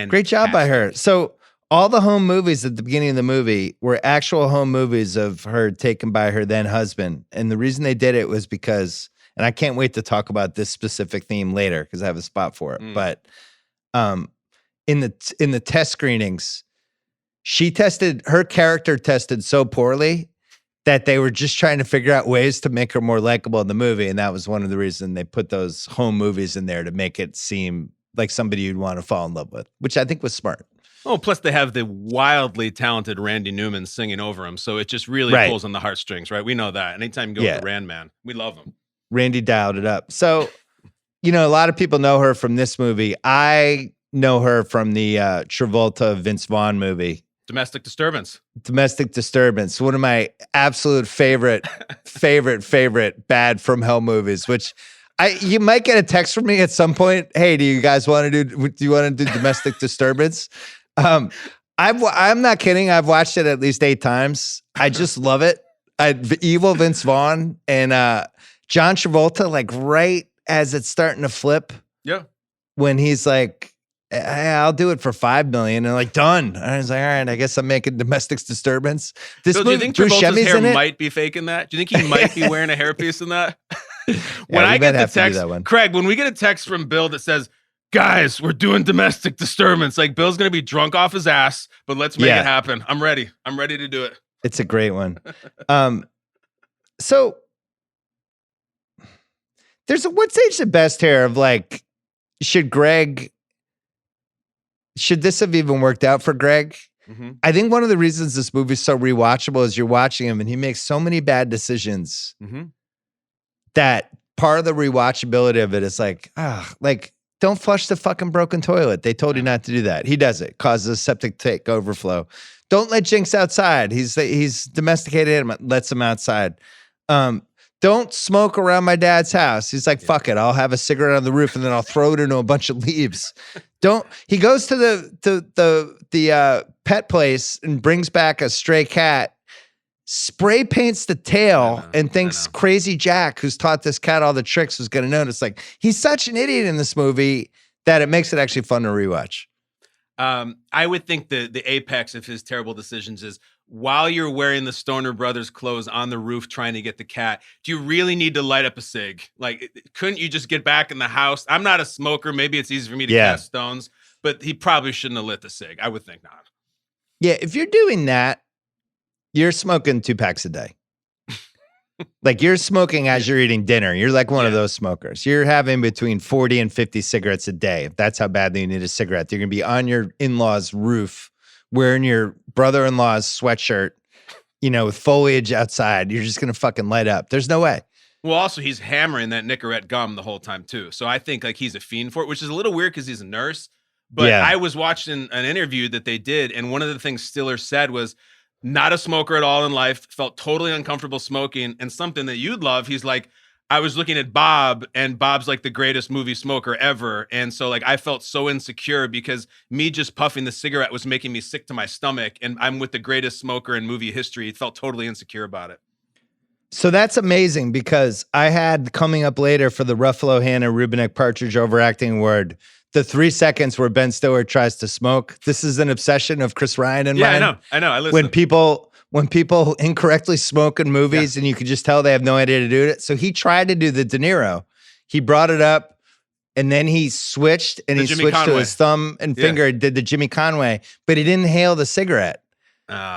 Great job by her. So all the home movies at the beginning of the movie were actual home movies of her taken by her then husband. And the reason they did it was because, and I can't wait to talk about this specific theme later because I have a spot for it. But in the test screenings, her character tested so poorly that they were just trying to figure out ways to make her more likable in the movie. And that was one of the reasons they put those home movies in there, to make it seem like somebody you'd want to fall in love with, which I think was smart. Oh, plus they have the wildly talented Randy Newman singing over him. So it just really pulls on the heartstrings, right? We know that. Anytime you go with Rand Man, we love him. Randy dialed it up. So, a lot of people know her from this movie. I know her from the Travolta Vince Vaughn movie. Domestic Disturbance. Domestic Disturbance. One of my absolute favorite bad from hell movies, which you might get a text from me at some point. Hey, do you want to do Domestic Disturbance? I'm not kidding. I've watched it at least 8 times. I just love it. Evil Vince Vaughn and John Travolta, like right as it's starting to flip. Yeah. When he's like, hey, I'll do it for $5 million, and like done. And I was like, all right, I guess I'm making Domestic Disturbance. Bill, do you think Travolta's hair might be faking that? Do you think he might be wearing a hairpiece in that? When I get the text, Craig, when we get a text from Bill that says, guys, we're doing Domestic Disturbance, like Bill's gonna be drunk off his ass, but let's make it happen. I'm ready to do it. It's a great one. So what's age the best here of like, should this have even worked out for Greg? Mm-hmm. I think one of the reasons this movie is so rewatchable is you're watching him and he makes so many bad decisions that part of the rewatchability of it is like, like don't flush the fucking broken toilet. They told you not to do that. He does it, causes a septic tank overflow. Don't let Jinx outside. He's domesticated him, lets him outside. Don't smoke around my dad's house. He's like, fuck it. I'll have a cigarette on the roof and then I'll throw it into a bunch of leaves. He goes to the pet place and brings back a stray cat, spray paints the tail and thinks Crazy Jack, who's taught this cat all the tricks, was going to notice. Like, he's such an idiot in this movie that it makes it actually fun to rewatch. I would think the apex of his terrible decisions is while you're wearing the Stoner Brothers clothes on the roof trying to get the cat, do you really need to light up a cig? Like, couldn't you just get back in the house? I'm not a smoker. Maybe it's easy for me to cast stones, but he probably shouldn't have lit the cig. I would think not. Yeah, if you're doing that, you're smoking 2 packs a day. Like, you're smoking as you're eating dinner. You're like one of those smokers. You're having between 40 and 50 cigarettes a day. If that's how badly you need a cigarette, you're going to be on your in-laws' roof wearing your brother-in-law's sweatshirt, with foliage outside. You're just going to fucking light up. There's no way. Well, also, he's hammering that Nicorette gum the whole time, too. So I think, like, he's a fiend for it, which is a little weird because he's a nurse. But I was watching an interview that they did, and one of the things Stiller said was, not a smoker at all in life, felt totally uncomfortable smoking, and something that you'd love. He's like, I was looking at Bob, and Bob's like the greatest movie smoker ever. And so like, I felt so insecure because me just puffing the cigarette was making me sick to my stomach. And I'm with the greatest smoker in movie history. Felt totally insecure about it. So that's amazing because I had coming up later for the Ruffalo Hannah Rubinek Partridge Overacting Award, the 3 seconds where Ben Stiller tries to smoke. This is an obsession of Chris Ryan and mine. I know. I listen. When people incorrectly smoke in movies and you can just tell they have no idea to do it. So he tried to do the De Niro. He brought it up and then he switched and switched to his thumb and finger and did the Jimmy Conway, but he didn't inhale the cigarette.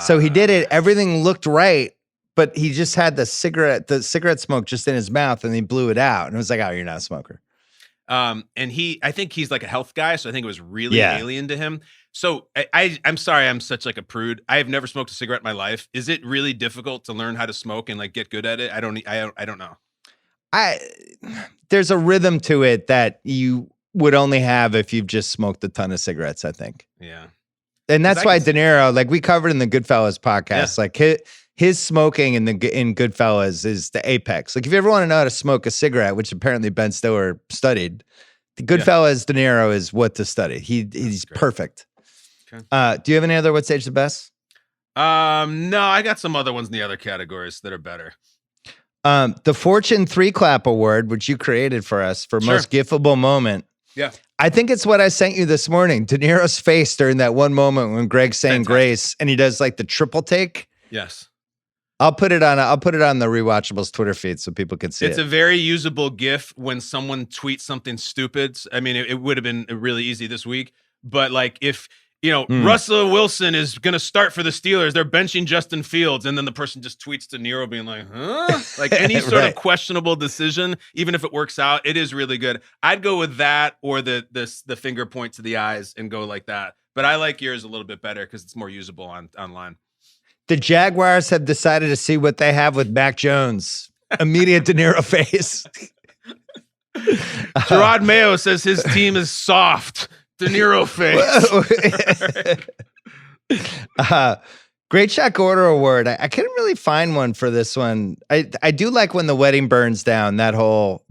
So he did it. Everything looked right, but he just had the cigarette smoke just in his mouth and he blew it out. And it was like, oh, you're not a smoker. And I think he's like a health guy. So I think it was really alien to him. So I'm sorry, I'm such like a prude. I have never smoked a cigarette in my life. Is it really difficult to learn how to smoke and like get good at it? I don't know. There's a rhythm to it that you would only have if you've just smoked a ton of cigarettes, I think. Yeah. And that's why De Niro, like we covered in the Goodfellas podcast, like his smoking in Goodfellas is the apex. Like if you ever want to know how to smoke a cigarette, which apparently Ben Stiller studied, the Goodfellas, De Niro is what to study. He's perfect. Okay. Do you have any other What's Age the Best? No, I got some other ones in the other categories that are better. The Fortune 3 Clap Award, which you created for us for most gifable moment. Yeah. I think it's what I sent you this morning. De Niro's face during that one moment when Greg's saying grace and he does like the triple take. Yes. I'll put it on the Rewatchables Twitter feed so people can see it. It's a very usable GIF when someone tweets something stupid. I mean, it would have been really easy this week, but like if, Russell Wilson is going to start for the Steelers, they're benching Justin Fields, and then the person just tweets to Niro being like, huh? Like any sort of questionable decision, even if it works out, it is really good. I'd go with that or the finger point to the eyes and go like that. But I like yours a little bit better because it's more usable online. The Jaguars have decided to see what they have with Mac Jones. Immediate De Niro face. Gerard Mayo says his team is soft. De Niro face. Great Shack Order Award. I couldn't really find one for this one. I do like when the wedding burns down,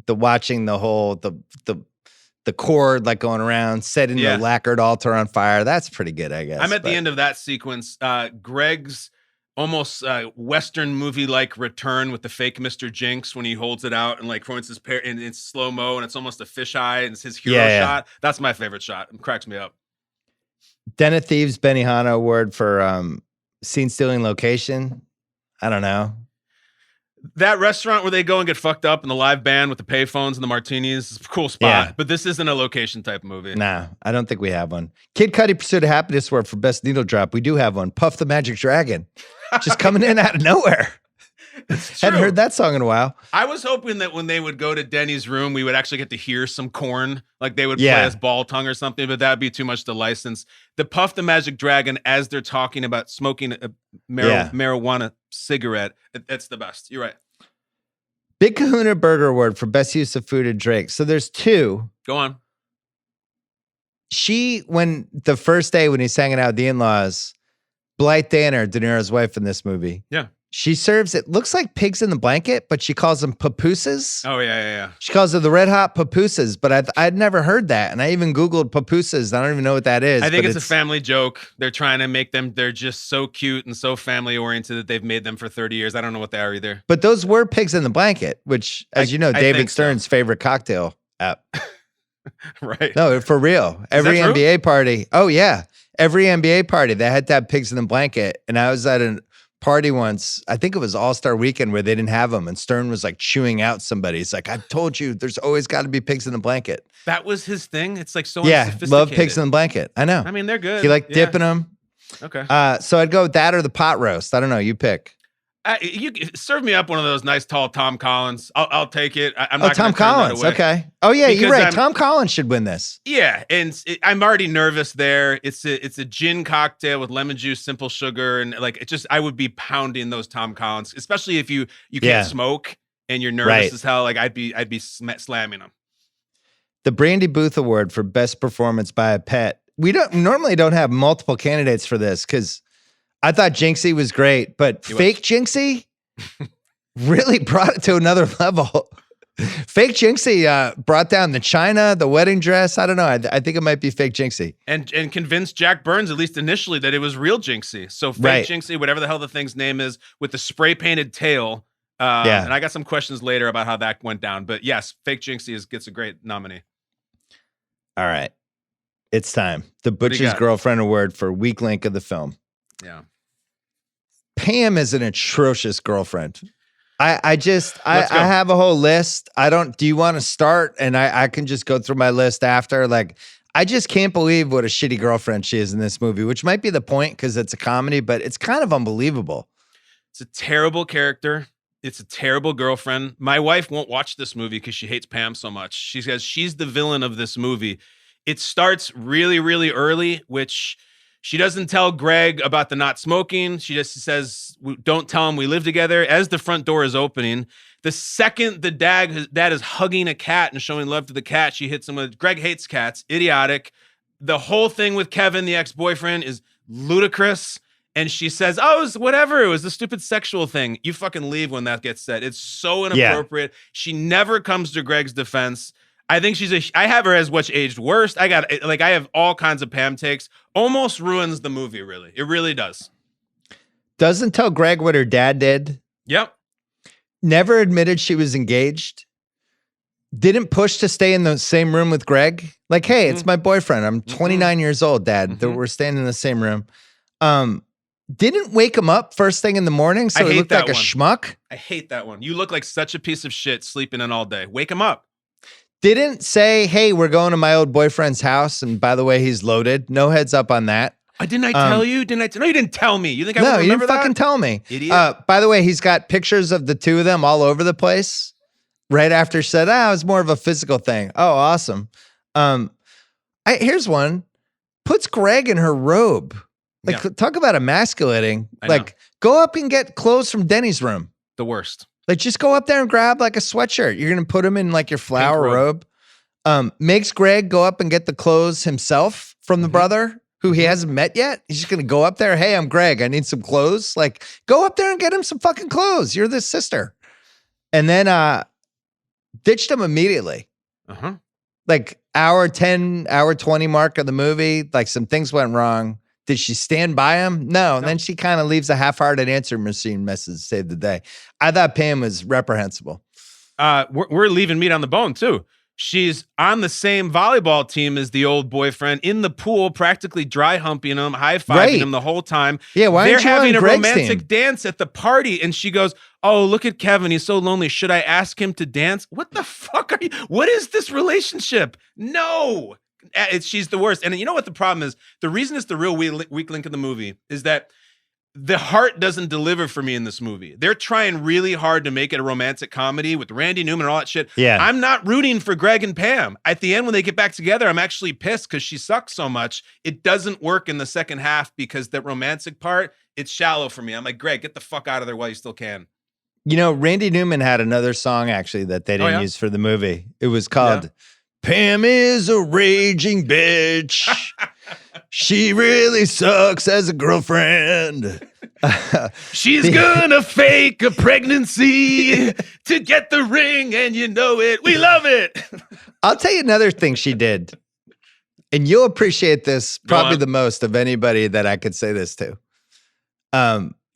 watching the cord like going around, setting the lacquered altar on fire. That's pretty good, I guess. I'm at the end of that sequence. Greg's almost Western movie-like return with the fake Mr. Jinx when he holds it out and like points his pair and it's slow-mo and it's almost a fisheye and it's his hero shot. That's my favorite shot. It cracks me up. Den of Thieves Benihana Award for scene stealing location. I don't know. That restaurant where they go and get fucked up in the live band with the payphones and the martinis is a cool spot, but this isn't a location type movie. Nah, I don't think we have one. Kid Cudi Pursuit of Happiness Award for Best Needle Drop. We do have one. Puff the Magic Dragon. Just coming in out of nowhere. Hadn't heard that song in a while. I was hoping that when they would go to Denny's room, we would actually get to hear some corn, like they would play as Ball Tongue or something, but that'd be too much to license. The Puff the Magic Dragon, as they're talking about smoking a marijuana cigarette, it's the best. You're right. Big Kahuna Burger Award for Best Use of Food and Drink. So there's two. Go on. When the first day when he's hanging out with the in-laws, Blythe Danner, De Niro's wife in this movie. Yeah. She serves, it looks like pigs in the blanket, but she calls them pupusas. Oh, yeah. She calls them the red hot pupusas, but I'd never heard that. And I even Googled pupusas. I don't even know what that is. I think it's a family joke. They're trying to make them, they're just so cute and so family oriented that they've made them for 30 years. I don't know what they are either. But those were pigs in the blanket, which, as you know, David Stern's favorite cocktail app. Right. No, for real. Every NBA party. Oh, yeah. Every NBA party, they had to have pigs in the blanket. And I was at a party once, I think it was All-Star Weekend, where they didn't have them. And Stern was like chewing out somebody. He's like, I've told you, there's always got to be pigs in the blanket. That was his thing? It's like so unsophisticated. Love pigs in the blanket. I know. I mean, they're good. He liked dipping them. Okay. So I'd go with that or the pot roast. I don't know. You pick. You serve me up one of those nice tall Tom Collins. I'll take it. I'm not Tom Collins. Okay. Oh yeah, you're right. Tom Collins should win this. Yeah, and I'm already nervous there. It's a gin cocktail with lemon juice, simple sugar, and like I would be pounding those Tom Collins, especially if you can't smoke and you're nervous as hell. Like I'd be slamming them. The Brandy Booth Award for Best Performance by a Pet. We normally don't have multiple candidates for this because I thought Jinxie was great, but fake Jinxie really brought it to another level. Fake Jinxie brought down the china, the wedding dress. I don't know. I think it might be fake Jinxie. And convinced Jack Burns, at least initially, that it was real Jinxie. So fake Jinxie, whatever the hell the thing's name is, with the spray painted tail. And I got some questions later about how that went down. But yes, fake Jinxie gets a great nominee. All right. It's time. The Butcher's Girlfriend Award for Weak Link of the Film. Yeah. Pam is an atrocious girlfriend. I have a whole list. Do you want to start? And I can just go through my list after. Like, I just can't believe what a shitty girlfriend she is in this movie, which might be the point because it's a comedy, but it's kind of unbelievable. It's a terrible character. It's a terrible girlfriend. My wife won't watch this movie because she hates Pam so much. She says she's the villain of this movie. It starts really, really early, which she doesn't tell Greg about the not smoking. She just says, don't tell him we live together. As the front door is opening, the second the dad is hugging a cat and showing love to the cat, she hits him with, Greg hates cats, idiotic. The whole thing with Kevin, the ex-boyfriend, is ludicrous. And she says, oh, whatever. It was a stupid sexual thing. You fucking leave when that gets said. It's so inappropriate. Yeah. She never comes to Greg's defense. I think I have her as what's aged worst. I have all kinds of Pam takes. Almost ruins the movie, really. It really does. Doesn't tell Greg what her dad did. Yep. Never admitted she was engaged. Didn't push to stay in the same room with Greg. Like, hey, it's my boyfriend. I'm 29 years old, Dad. We're staying in the same room. Didn't wake him up first thing in the morning, so he looked like a schmuck. I hate that one. You look like such a piece of shit sleeping in all day. Wake him up. Didn't say, hey, we're going to my old boyfriend's house, and by the way, he's loaded. No heads up on that. Didn't I tell you? No, you didn't tell me. You think I would remember that? No, you didn't fucking tell me. Idiot. By the way, he's got pictures of the two of them all over the place. Right after she said, it was more of a physical thing. Oh, awesome. Here's one. Puts Greg in her robe. Like, talk about emasculating. Like, go up and get clothes from Denny's room. The worst. Like, just go up there and grab like a sweatshirt. You're going to put him in like your flower robe. Makes Greg go up and get the clothes himself from the brother. who he hasn't met yet. He's just going to go up there. Hey, I'm Greg. I need some clothes. Like, go up there and get him some fucking clothes. You're the sister. And then ditched him immediately. Like hour 10, hour 20 mark of the movie, like some things went wrong. Did she stand by him? No. And then she kind of leaves a half-hearted answer machine message to save the day. I thought Pam was reprehensible. We're leaving meat on the bone too. She's on the same volleyball team as the old boyfriend in the pool, practically dry humping him, high-fiving him the whole time. Yeah, why They're aren't you having on a Greg's romantic team? dance at the party, and she goes, "Oh, look at Kevin. He's so lonely. Should I ask him to dance?" What the fuck are you? What is this relationship? No. She's the worst. And you know what the problem is? The reason it's the real weak link in the movie is that the heart doesn't deliver for me in this movie. They're trying really hard to make it a romantic comedy with Randy Newman and all that shit. Yeah. I'm not rooting for Greg and Pam. At the end, when they get back together, I'm actually pissed because she sucks so much. It doesn't work in the second half because the romantic part, it's shallow for me. I'm like, Greg, get the fuck out of there while you still can. You know, Randy Newman had another song actually that they didn't use for the movie. It was called Pam is a raging bitch. She really sucks as a girlfriend. She's gonna fake a pregnancy to get the ring, and you know it. We love it. I'll tell you another thing she did, and you'll appreciate this probably the most of anybody that I could say this to.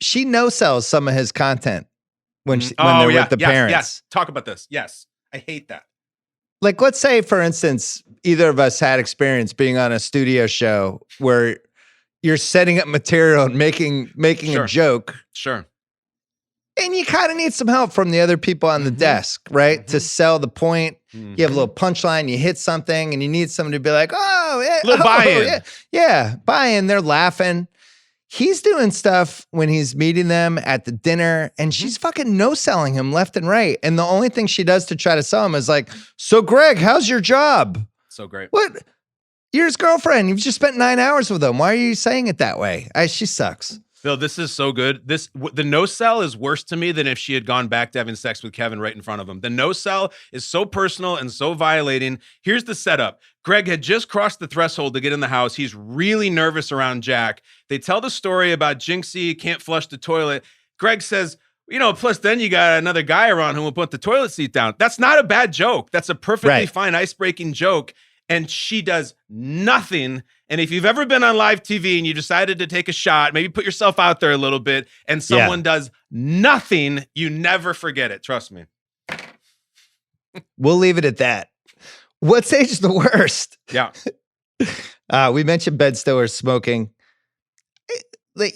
She no-sells some of his content when they're with the parents. Yes. Talk about this. Yes. I hate that. Like, let's say, for instance, either of us had experience being on a studio show where you're setting up material and making a joke. Sure. And you kind of need some help from the other people on the desk, right? To sell the point. You have a little punchline, you hit something, and you need someone to be like, oh, yeah. Little buy-in. Yeah, buy-in. They're laughing. He's doing stuff when he's meeting them at the dinner, and she's fucking no-selling him left and right. And the only thing she does to try to sell him is like, so Greg, how's your job? So great. What? You're his girlfriend. You've just spent 9 hours with him. Why are you saying it that way? She sucks. Bill, this is so good. The no-sell is worse to me than if she had gone back to having sex with Kevin right in front of him. The no-sell is so personal and so violating. Here's the setup. Greg had just crossed the threshold to get in the house. He's really nervous around Jack. They tell the story about Jinxie can't flush the toilet. Greg says, you know, plus then you got another guy around who will put the toilet seat down. That's not a bad joke. That's a perfectly fine ice-breaking joke. And she does nothing. And if you've ever been on live TV and you decided to take a shot, maybe put yourself out there a little bit, and someone does nothing, you never forget it. Trust me. We'll leave it at that. What stage is the worst? Yeah. We mentioned Ben Stiller smoking.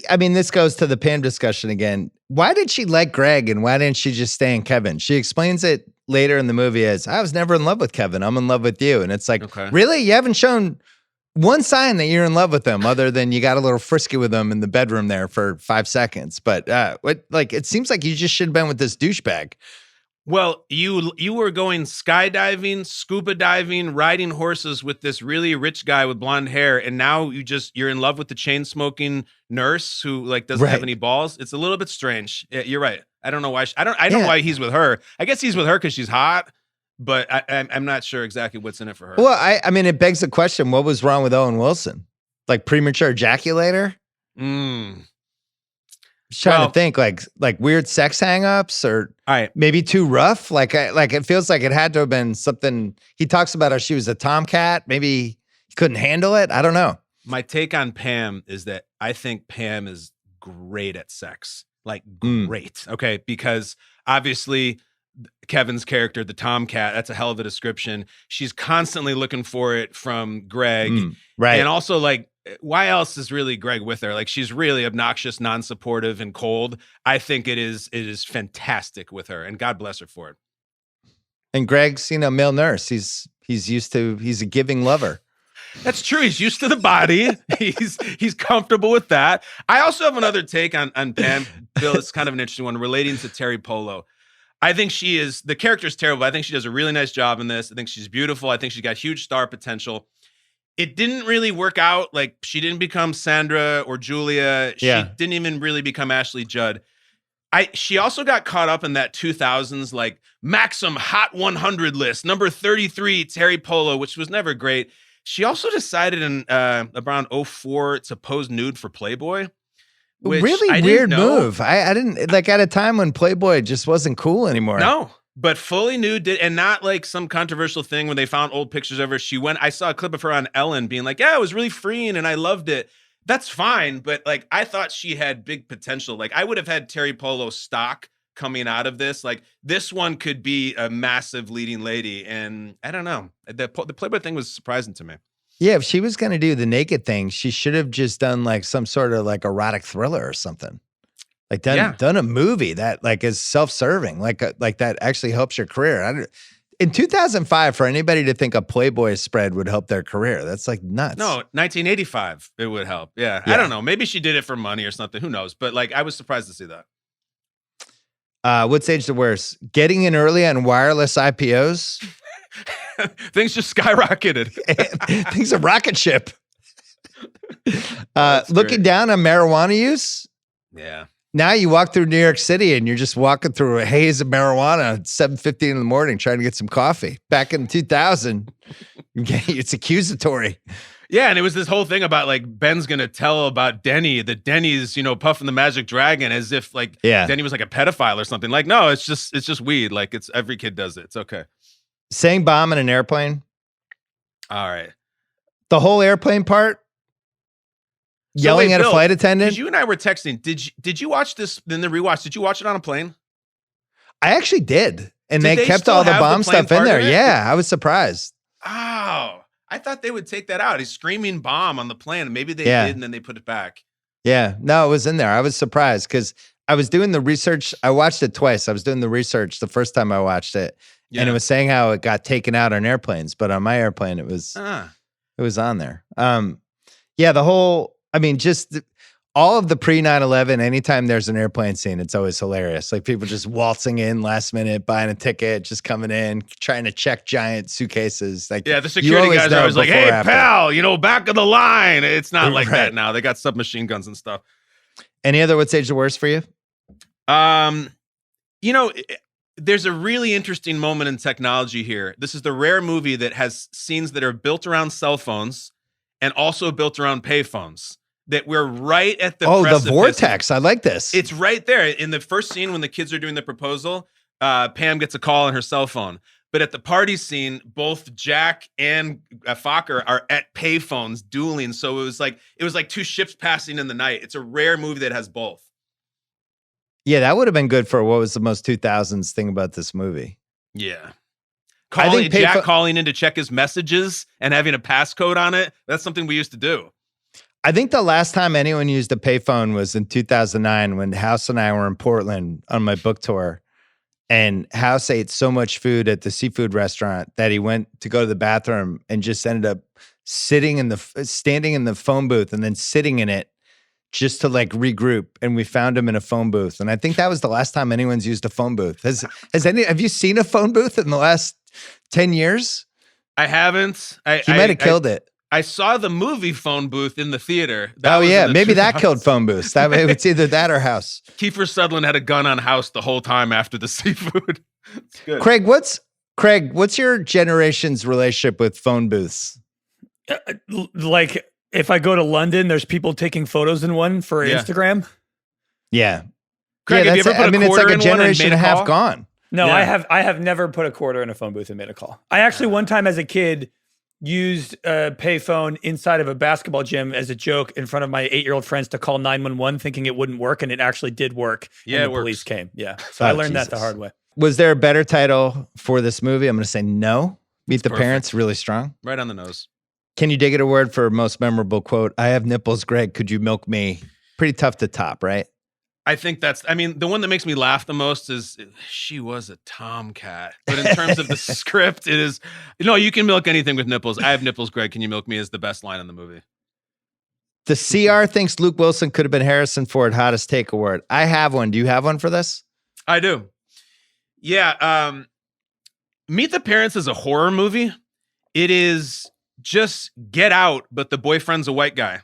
I mean, this goes to the Pam discussion again. Why did she like Greg and why didn't she just stay in Kevin? She explains it later in the movie as, I was never in love with Kevin. I'm in love with you. And it's like, really? You haven't shown one sign that you're in love with him other than you got a little frisky with him in the bedroom there for 5 seconds. But it seems like you just should have been with this douchebag. Well, you were going skydiving, scuba diving, riding horses with this really rich guy with blonde hair, and now you're in love with the chain smoking nurse who doesn't have any balls. It's a little bit strange. Yeah, you're right. I don't know why. I don't know why he's with her. I guess he's with her because she's hot, but I'm not sure exactly what's in it for her. Well, I mean, it begs the question: what was wrong with Owen Wilson? Like premature ejaculator? Trying to think like weird sex hangups or maybe too rough. Like it feels like it had to have been something. He talks about how she was a tomcat. Maybe he couldn't handle it. I don't know. My take on Pam is that I think Pam is great at sex. Like great. Okay. Because obviously Kevin's character, the tomcat, that's a hell of a description. She's constantly looking for it from Greg. Right. And also why else is really Greg with her? Like she's really obnoxious, non-supportive, and cold. I think it is fantastic with her, and God bless her for it. And Greg's, male nurse. He's a giving lover. That's true. He's used to the body. He's comfortable with that. I also have another take on Pam. Bill, it's kind of an interesting one relating to Teri Polo. I think the character's terrible. I think she does a really nice job in this. I think she's beautiful. I think she's got huge star potential. It didn't really work out. Like she didn't become Sandra or Julia. She didn't even really become Ashley Judd. She also got caught up in that 2000s Maxim Hot 100 list, number 33, Teri Polo, which was never great. She also decided in around 04 to pose nude for Playboy. Really weird move. I didn't like at a time when Playboy just wasn't cool anymore. No, but fully nude and not like some controversial thing when they found old pictures of her. I saw a clip of her on Ellen being like, yeah, it was really freeing and I loved it. That's fine. But like, I thought she had big potential. Like I would have had Teri Polo stock coming out of this. Like this one could be a massive leading lady. And I don't know. The Playboy thing was surprising to me. Yeah, if she was going to do the naked thing, she should have just done like some sort of like erotic thriller or something. Like done a movie that like is self-serving, like that actually helps your career. In 2005, for anybody to think a Playboy spread would help their career, that's like nuts. No, 1985, it would help. Yeah. I don't know. Maybe she did it for money or something. Who knows? But like, I was surprised to see that. What's age the worst? Getting in early on wireless IPOs? Things just skyrocketed. Things a rocket ship. Looking down on marijuana use? Yeah. Now you walk through New York City and you're just walking through a haze of marijuana at 7:15 in the morning trying to get some coffee. Back in 2000, it's accusatory. Yeah, and it was this whole thing about like Ben's gonna tell about Denny, that Denny's, puffing the magic dragon as if like Denny was like a pedophile or something. Like, no, it's just weed. Like it's every kid does it. It's okay. Saying bomb in an airplane. All right. The whole airplane part. Yelling at a flight attendant. You and I were texting. Did you watch this in the rewatch? Did you watch it on a plane? I actually did. And they kept all the bomb stuff in there. Yeah, I was surprised. Oh, I thought they would take that out. He's screaming bomb on the plane. Maybe they did, and then they put it back. Yeah, no, it was in there. I was surprised because I was doing the research. I watched it twice. I was doing the research the first time I watched it. Yeah. And it was saying how it got taken out on airplanes. But on my airplane, it was on there. Yeah, just all of the pre 9/11, anytime there's an airplane scene, it's always hilarious. Like people just waltzing in last minute, buying a ticket, just coming in, trying to check giant suitcases. Like, yeah, the security guys are always like, hey, pal, back of the line. It's not like that now. They got submachine guns and stuff. Any other what's age the worst for you? There's a really interesting moment in technology here. This is the rare movie that has scenes that are built around cell phones and also built around payphones. That we're right at the precipice. The vortex. I like this. It's right there. In the first scene when the kids are doing the proposal, Pam gets a call on her cell phone. But at the party scene, both Jack and Fokker are at payphones dueling. So it was like two ships passing in the night. It's a rare movie that has both. Yeah, that would have been good for what was the most 2000s thing about this movie. Yeah. Jack calling in to check his messages and having a passcode on it. That's something we used to do. I think the last time anyone used a payphone was in 2009 when House and I were in Portland on my book tour. And House ate so much food at the seafood restaurant that he went to go to the bathroom and just ended up standing in the phone booth and then sitting in it just to like regroup. And we found him in a phone booth. And I think that was the last time anyone's used a phone booth. Have you seen a phone booth in the last 10 years? I haven't. He might have killed it. I saw the movie Phone Booth in the theater. Maybe that killed phone booths. It's either that or House. Kiefer Sutherland had a gun on House the whole time after the seafood. It's good. Craig, what's your generation's relationship with phone booths? Like if I go to London, there's people taking photos in one for Instagram. Yeah. Craig, have you ever put a quarter it's like a in generation and a half gone. No, yeah. I have never put a quarter in a phone booth and made a call. I actually one time as a kid used a payphone inside of a basketball gym as a joke in front of my 8-year-old friends to call 911 thinking it wouldn't work, and it actually did work. Yeah, and the police came. Yeah. So I learned that the hard way. Was there a better title for this movie? I'm going to say no. Meet the Parents, really strong. Right on the nose. Can you dig it a word for most memorable quote? I have nipples, Greg. Could you milk me? Pretty tough to top, right? I think the one that makes me laugh the most is she was a tomcat. But in terms of the script, it is, you can milk anything with nipples. I have nipples, Greg. Can you milk me is the best line in the movie. The CR thinks Luke Wilson could have been Harrison Ford hottest take award. I have one. Do you have one for this? I do. Yeah. Meet the Parents is a horror movie. It is just Get Out, but the boyfriend's a white guy.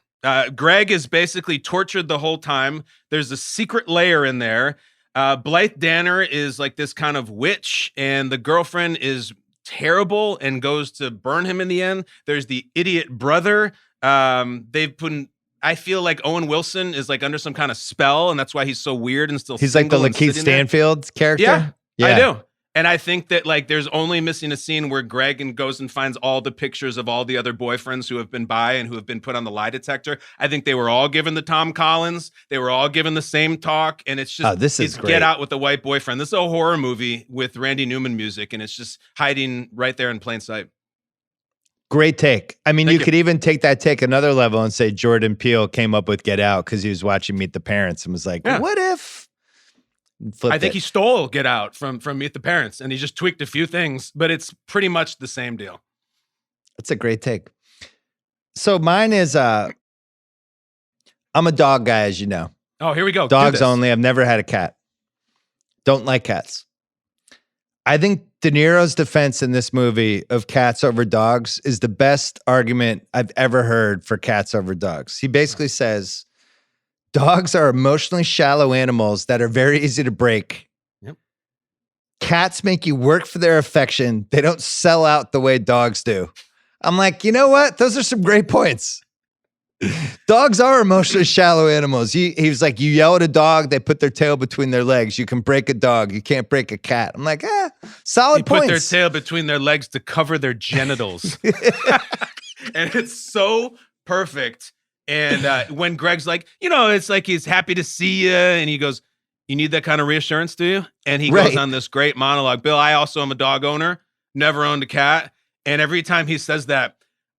Greg is basically tortured the whole time. There's a secret layer in there. Blythe Danner is like this kind of witch, and the girlfriend is terrible and goes to burn him in the end. There's the idiot brother. I feel like Owen Wilson is like under some kind of spell, and that's why he's so weird and still. He's like the Lakeith Stanfield character. Yeah, I do. And I think that like there's only missing a scene where Greg goes and finds all the pictures of all the other boyfriends who have been by and who have been put on the lie detector. I think they were all given the Tom Collins. They were all given the same talk. And it's just, it's great. Get Out with the white boyfriend. This is a horror movie with Randy Newman music, and it's just hiding right there in plain sight. Great take. I mean, you could even take that take another level and say Jordan Peele came up with Get Out because he was watching Meet the Parents and was like, what if? I think he stole Get Out from Meet the Parents, and he just tweaked a few things, but it's pretty much the same deal. That's a great take. So mine is, I'm a dog guy, as you know. Oh, here we go. Dogs only. I've never had a cat. Don't like cats. I think De Niro's defense in this movie of cats over dogs is the best argument I've ever heard for cats over dogs. He basically says, dogs are emotionally shallow animals that are very easy to break. Yep. Cats make you work for their affection. They don't sell out the way dogs do. I'm like, you know what? Those are some great points. Dogs are emotionally shallow animals. He was like, you yell at a dog, they put their tail between their legs. You can break a dog. You can't break a cat. I'm like, solid points. Put their tail between their legs to cover their genitals. And it's so perfect. And when Greg's like, it's like he's happy to see you. And he goes, you need that kind of reassurance, do you? And he goes on this great monologue. Bill, I also am a dog owner, never owned a cat. And every time he says that,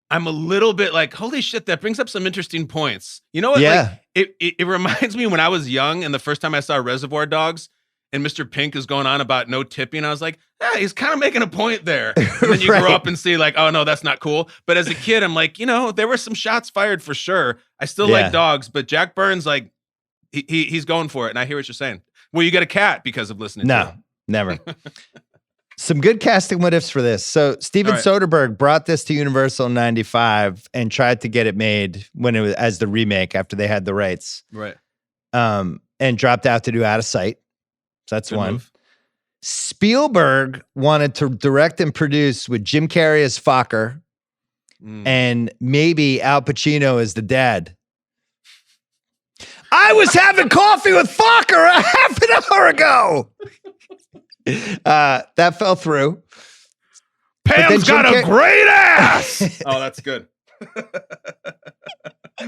I'm a little bit like, holy shit, that brings up some interesting points. You know what? Yeah. Like, it reminds me when I was young and the first time I saw Reservoir Dogs and Mr. Pink is going on about no tipping. I was like, he's kind of making a point there. And then you grow up and see like, oh no, that's not cool. But as a kid, I'm like, there were some shots fired for sure. I still like dogs, but Jack Burns, like he's going for it. And I hear what you're saying. Well, you get a cat because of listening to it. Never. Some good casting what ifs for this. So Steven Soderbergh brought this to Universal in 95 and tried to get it made when it was as the remake after they had the rights. Right. And dropped out to do Out of Sight. So that's good one. Move. Spielberg wanted to direct and produce with Jim Carrey as Fokker and maybe Al Pacino as the dad. I was having coffee with Fokker a half an hour ago. That fell through. Pam's got a great ass. Oh, that's good.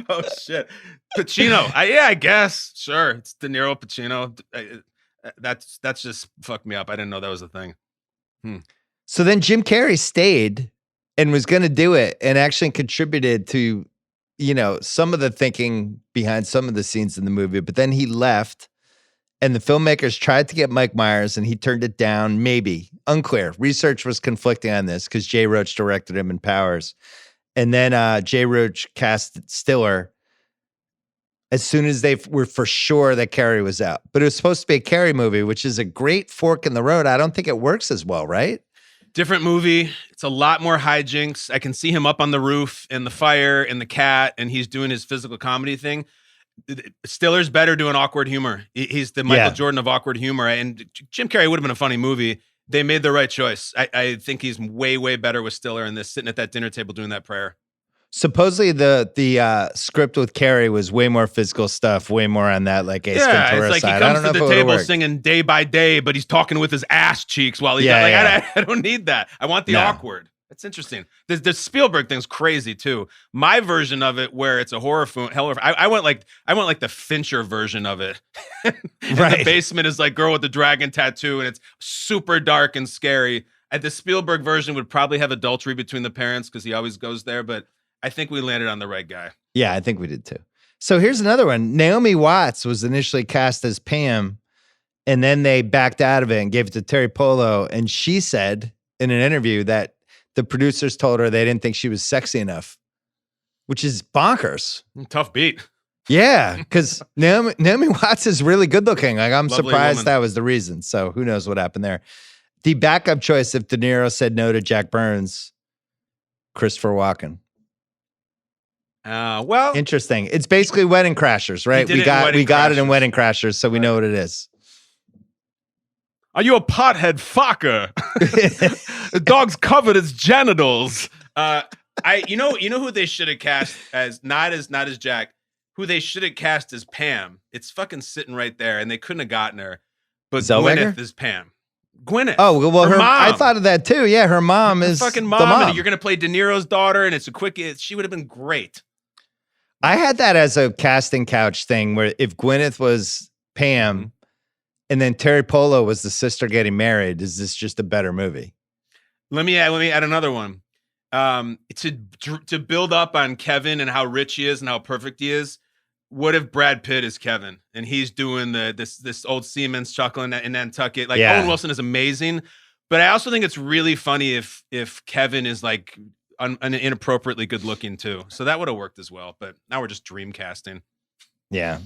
Oh shit, Pacino. I guess sure. It's De Niro, Pacino. That's just fucked me up. I didn't know that was a thing. So then Jim Carrey stayed and was going to do it and actually contributed to, some of the thinking behind some of the scenes in the movie. But then he left. And the filmmakers tried to get Mike Myers, and he turned it down, maybe. Unclear. Research was conflicting on this because Jay Roach directed him in Powers. And then Jay Roach cast Stiller as soon as they were for sure that Carrey was out. But it was supposed to be a Carrey movie, which is a great fork in the road. I don't think it works as well, right? Different movie. It's a lot more hijinks. I can see him up on the roof and the fire and the cat, and he's doing his physical comedy thing. Stiller's better doing awkward humor. He's the Michael Jordan of awkward humor. And Jim Carrey would have been a funny movie. They made the right choice. I think he's way, way better with Stiller in this, sitting at that dinner table doing that prayer. Supposedly the script with Carrey was way more physical stuff, way more on that like Ace Ventura it's like side. He comes to the table singing Day by Day, but he's talking with his ass cheeks while he's I don't need that. I want the awkward. It's interesting. The Spielberg thing's crazy too. My version of it, where it's a horror film, I went like the Fincher version of it. The basement is like girl with the dragon tattoo, and it's super dark and scary. The Spielberg version would probably have adultery between the parents because he always goes there. But I think we landed on the right guy. Yeah, I think we did too. So here's another one. Naomi Watts was initially cast as Pam, and then they backed out of it and gave it to Teri Polo. And she said in an interview that the producers told her they didn't think she was sexy enough, which is bonkers. Tough beat. Yeah, because Naomi Watts is really good looking. Like I'm Lovely surprised woman. that was the reason. So who knows what happened there. The backup choice, if De Niro said no to Jack Burns, Christopher Walken. Well, interesting. It's basically Wedding Crashers, right? We got it in Wedding Crashers, so we know what it is. Are you a pothead fucker? The dog's covered its genitals. You know who they should have cast as not as Jack, who they should have cast as Pam. It's fucking sitting right there, and they couldn't have gotten her. But Zellweger? Gwyneth is Pam. Gwyneth. Oh, well, her mom. I thought of that too. Yeah, her mom is fucking the mom. mom. And you're gonna play De Niro's daughter, and it's she would have been great. I had that as a casting couch thing where if Gwyneth was Pam and then Teri Polo was the sister getting married, is this just a better movie? Let me add another one. To build up on Kevin and how rich he is and how perfect he is. What if Brad Pitt is Kevin and he's doing this old Siemens chuckling in Nantucket? Like Owen Wilson is amazing, but I also think it's really funny if Kevin is like inappropriately good looking too. So that would have worked as well. But now we're just dream casting. Yeah.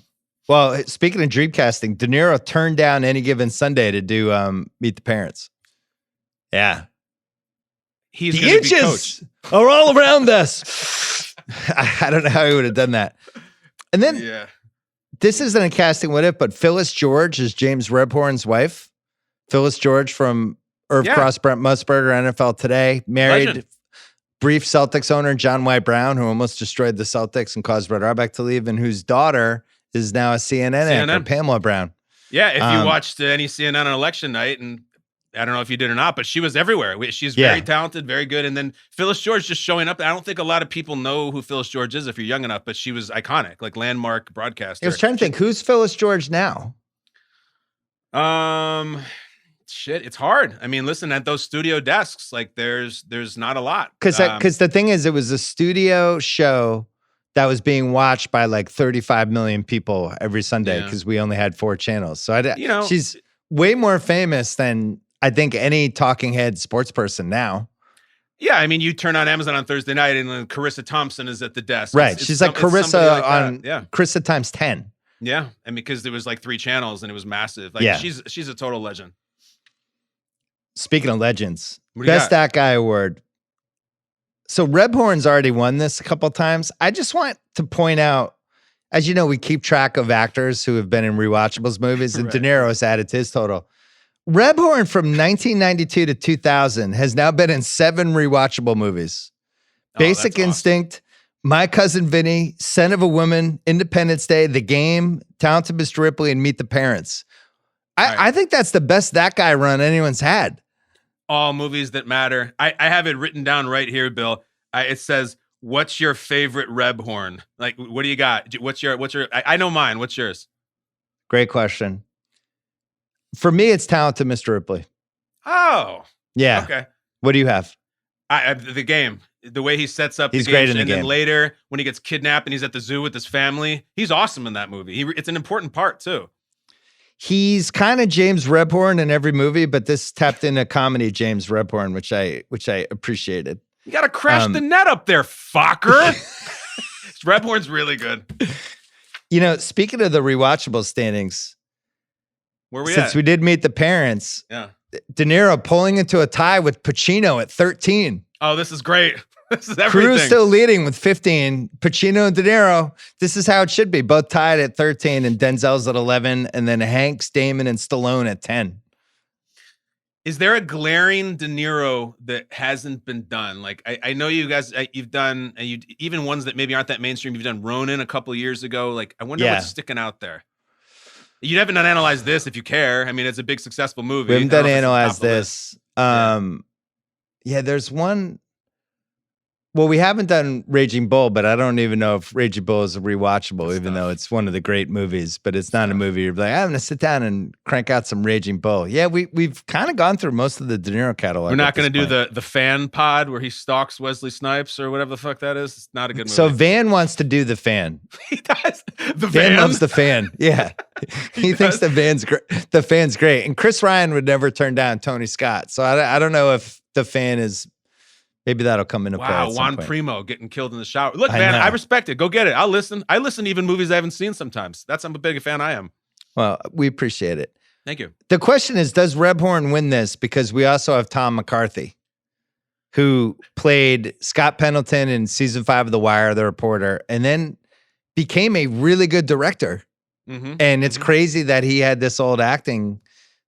Well, speaking of dream casting, De Niro turned down Any Given Sunday to do Meet the Parents. Yeah. He's the inches are all around us. I don't know how he would have done that. And then this isn't a casting what if, but Phyllis George is James Rebhorn's wife. Phyllis George from Irv Cross, Brent Musburger, NFL Today, married Legend. Brief Celtics owner John Y. Brown, who almost destroyed the Celtics and caused Red Auerbach to leave, and whose daughter is now a CNN anchor, Pamela Brown. Yeah, if you watched any CNN on election night, and I don't know if you did or not, but she was everywhere. She's very talented, very good. And then Phyllis George just showing up. I don't think a lot of people know who Phyllis George is if you're young enough, but she was iconic, like landmark broadcaster. I was trying to think, who's Phyllis George now? Shit, it's hard. I mean, listen, at those studio desks, like there's not a lot. Because the thing is, it was a studio show that was being watched by like 35 million people every Sunday because we only had 4 channels. So she's way more famous than I think any talking head sports person now. Yeah, I mean, you turn on Amazon on Thursday night and then Carissa Thompson is at the desk. Right. She's like Carissa on Carissa times 10. Yeah. And because there was like 3 channels and it was massive. Like she's a total legend. Speaking of legends, Best That Guy Award. So Rebhorn's already won this a couple of times. I just want to point out, as you know, we keep track of actors who have been in Rewatchables movies, and De Niro has added to his total. Rebhorn from 1992 to 2000 has now been in 7 Rewatchable movies. Basic Instinct, My Cousin Vinny, Scent of a Woman, Independence Day, The Game, Talented Mr. Ripley, and Meet the Parents. I think that's the best that guy run anyone's had. All movies that matter. I have it written down right here, Bill. It says, "What's your favorite Rebhorn?" Like, what do you got? What's your? I know mine. What's yours? Great question. For me, it's Talented Mr. Ripley. Oh, yeah. Okay. What do you have? The Game. The way he sets up. He's the game, great in the and game. Then later, when he gets kidnapped and he's at the zoo with his family, he's awesome in that movie. It's an important part too. He's kind of James Rebhorn in every movie, but this tapped into comedy James Rebhorn, which I appreciated. You got to crash the net up there, fucker. Rebhorn's really good. You know, speaking of the Rewatchable standings, where we since at? we did Meet the Parents, De Niro pulling into a tie with Pacino at 13. Oh, this is great. This is everything. Cruz still leading with 15. Pacino and De Niro, this is how it should be. Both tied at 13, and Denzel's at 11, and then Hanks, Damon, and Stallone at 10. Is there a glaring De Niro that hasn't been done? Like, I know you guys, you've done, even ones that maybe aren't that mainstream. You've done Ronin a couple years ago. Like, I wonder what's sticking out there. You haven't done Analyze This if you care. I mean, it's a big, successful movie. We haven't done Analyze This. There's one. Well, we haven't done Raging Bull, but I don't even know if Raging Bull is rewatchable, even though it's one of the great movies. But it's not a movie you're like, I'm going to sit down and crank out some Raging Bull. Yeah, we've kind of gone through most of the De Niro catalog. We're not going to do the fan pod where he stalks Wesley Snipes or whatever the fuck that is. It's not a good movie. So Van wants to do The Fan. He does. Van loves The Fan. Yeah. he thinks the Fan's great. And Chris Ryan would never turn down Tony Scott. So I don't know if The Fan is... Maybe that'll come into play. Wow, Juan Primo getting killed in the shower. Look, man, I respect it. Go get it. I'll listen. I listen to even movies I haven't seen sometimes. That's how big a fan I am. Well, we appreciate it. Thank you. The question is, does Rebhorn win this? Because we also have Tom McCarthy, who played Scott Pendleton in season 5 of The Wire, the reporter, and then became a really good director. Mm-hmm. And it's crazy that he had this old acting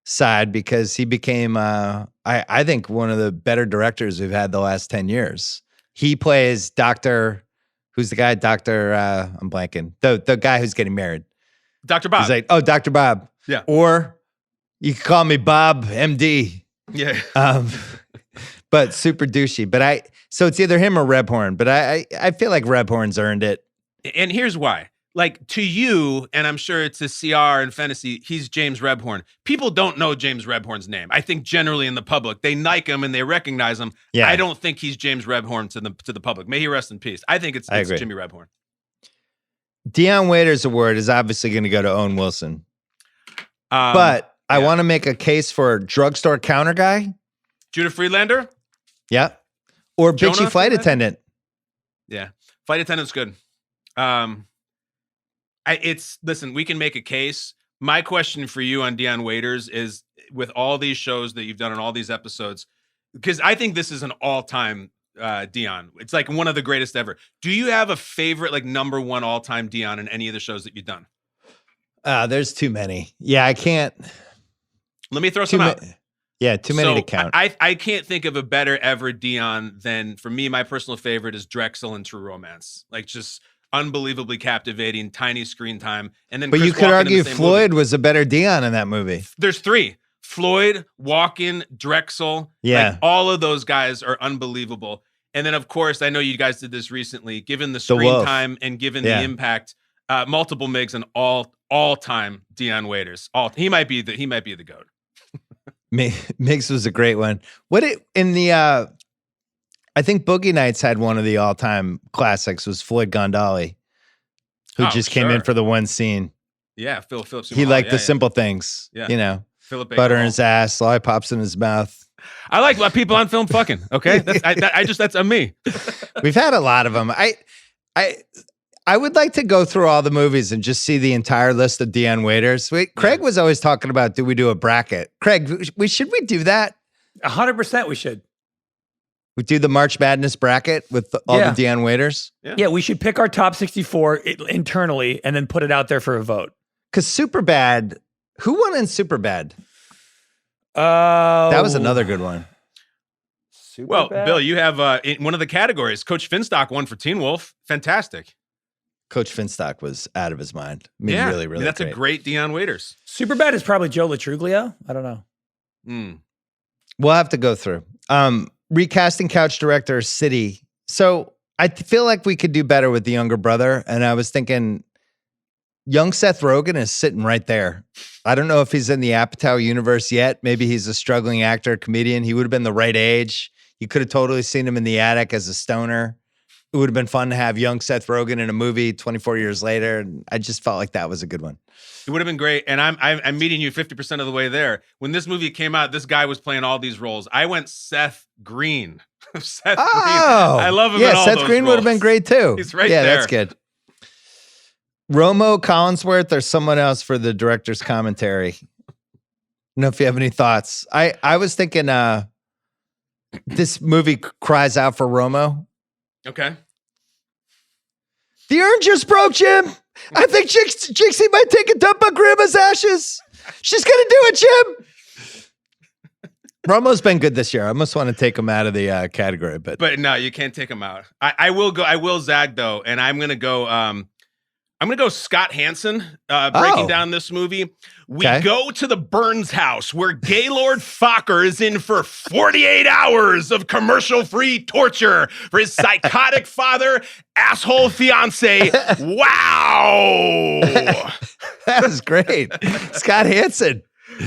side because he became, I think, one of the better directors we've had the last 10 years. He plays Dr. Who's the guy? I'm blanking. The guy who's getting married. Dr. Bob. He's like, oh, Dr. Bob. Yeah. Or you can call me Bob, MD. Yeah. But super douchey. But so it's either him or Rebhorn. But I feel like Rebhorn's earned it. And here's why. Like, to you, and I'm sure to CR and Fantasy, he's James Rebhorn. People don't know James Rebhorn's name. I think generally in the public, they like him and they recognize him. Yeah. I don't think he's James Rebhorn to the public. May he rest in peace. I think it's Jimmy Rebhorn. Dion Waiters Award is obviously going to go to Owen Wilson. But I want to make a case for drugstore counter guy. Judah Friedlander? Yeah. Or bitchy flight attendant. Yeah. Flight attendant's good. Listen, we can make a case. My question for you on Dion Waiters is, with all these shows that you've done on all these episodes, because I think this is an all-time Dion. It's like one of the greatest ever. Do you have a favorite, like number one all-time Dion in any of the shows that you've done? There's too many. Yeah, I can't. Let me throw some out. Yeah, too many to count. I can't think of a better ever Dion than, for me, my personal favorite is Drexel in True Romance. Like, just unbelievably captivating, tiny screen time. And then, but Chris you could argue Floyd was a better Dion in that movie. There's three: Floyd, Walken, Drexel. Yeah, like, all of those guys are unbelievable. And then, of course, I know you guys did this recently. Given the screen time and given the impact, multiple Migs and all time Dion Waiters. He might be the GOAT. Migs was a great one. I think Boogie Nights had one of the all-time classics, was Floyd Gondoli, who just came in for the one scene. Yeah, Philip. He liked the simple things, you know, butter in his ass, lollipops in his mouth. I like people on film fucking. Okay, that's on me. We've had a lot of them. I would like to go through all the movies and just see the entire list of Dion Waiters. Craig was always talking about, do we do a bracket? Craig, should we do that? 100% we should. We do the March Madness bracket with all the Dion Waiters? Yeah, we should pick our top 64 internally and then put it out there for a vote. Because Superbad, who won in Superbad? That was another good one. Well, Bill, you have in one of the categories, Coach Finstock won for Teen Wolf. Fantastic. Coach Finstock was out of his mind. Really, really that's great. A great Dion Waiters. Superbad is probably Joe Latruglio. I don't know. We'll have to go through. Recasting couch director City. So I feel like we could do better with the younger brother. And I was thinking, young Seth Rogen is sitting right there. I don't know if he's in the Apatow universe yet. Maybe he's a struggling actor, comedian. He would have been the right age. You could have totally seen him in the attic as a stoner. It would have been fun to have young Seth Rogen in a movie 24 years later. And I just felt like that was a good one. It would have been great. And I'm meeting you 50% of the way there. When this movie came out, this guy was playing all these roles. I went Seth Green. Green. I love him in all Seth those Green roles. would have been great too. He's right there. Yeah, that's good. Romo Collinsworth or someone else for the director's commentary. I don't know if you have any thoughts. I was thinking this movie cries out for Romo. Okay. The urn just broke, Jim. I think Jinxie might take a dump on Grandma's ashes. She's gonna do it, Jim. Romo's been good this year. I almost want to take him out of the category, but no, you can't take him out. I will go. I will zag though, and I'm gonna go. I'm gonna go Scott Hansen. Breaking down this movie. We go to the Burns house where Gaylord Fokker is in for 48 hours of commercial-free torture for his psychotic father, asshole fiance. Wow. That was great. Scott Hansen.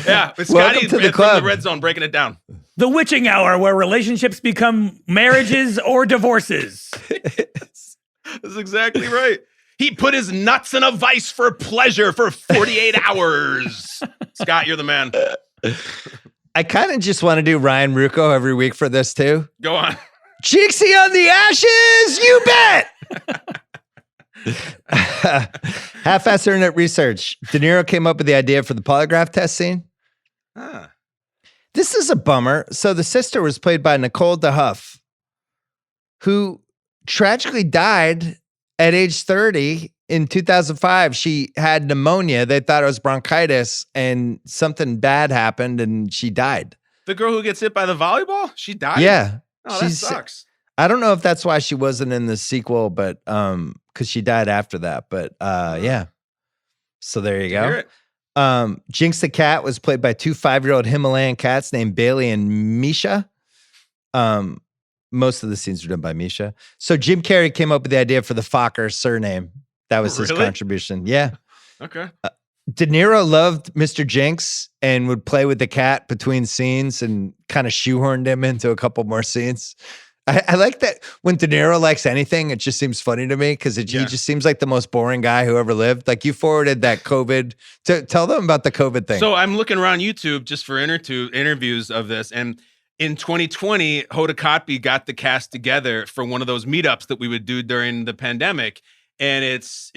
Yeah, Scotty from the Red Zone breaking it down. The witching hour where relationships become marriages or divorces. That's exactly right. He put his nuts in a vice for pleasure for 48 hours. Scott, you're the man. I kind of just want to do Ryan Rucco every week for this too. Go on. Jinxie on the ashes, you bet. Half-assed internet research. De Niro came up with the idea for the polygraph test scene. This is a bummer. So the sister was played by Nicole DeHuff, who tragically died at age 30 in 2005, she had pneumonia. They thought it was bronchitis, and something bad happened, and she died. The girl who gets hit by the volleyball, she died? Yeah. Oh, that sucks. I don't know if that's why she wasn't in the sequel, but because she died after that. But yeah. So there you go. Jinx the cat was played by 2 5-year-old Himalayan cats named Bailey and Misha. Most of the scenes were done by Misha. So Jim Carrey came up with the idea for the Fokker surname. That was his contribution. Yeah. Okay. De Niro loved Mr. Jinx and would play with the cat between scenes and kind of shoehorned him into a couple more scenes. I like that when De Niro likes anything, it just seems funny to me because he just seems like the most boring guy who ever lived. Like you forwarded that COVID. Tell them about the COVID thing. So I'm looking around YouTube just for interviews of this. And in 2020, Hoda Kotb got the cast together for one of those meetups that we would do during the pandemic. And it's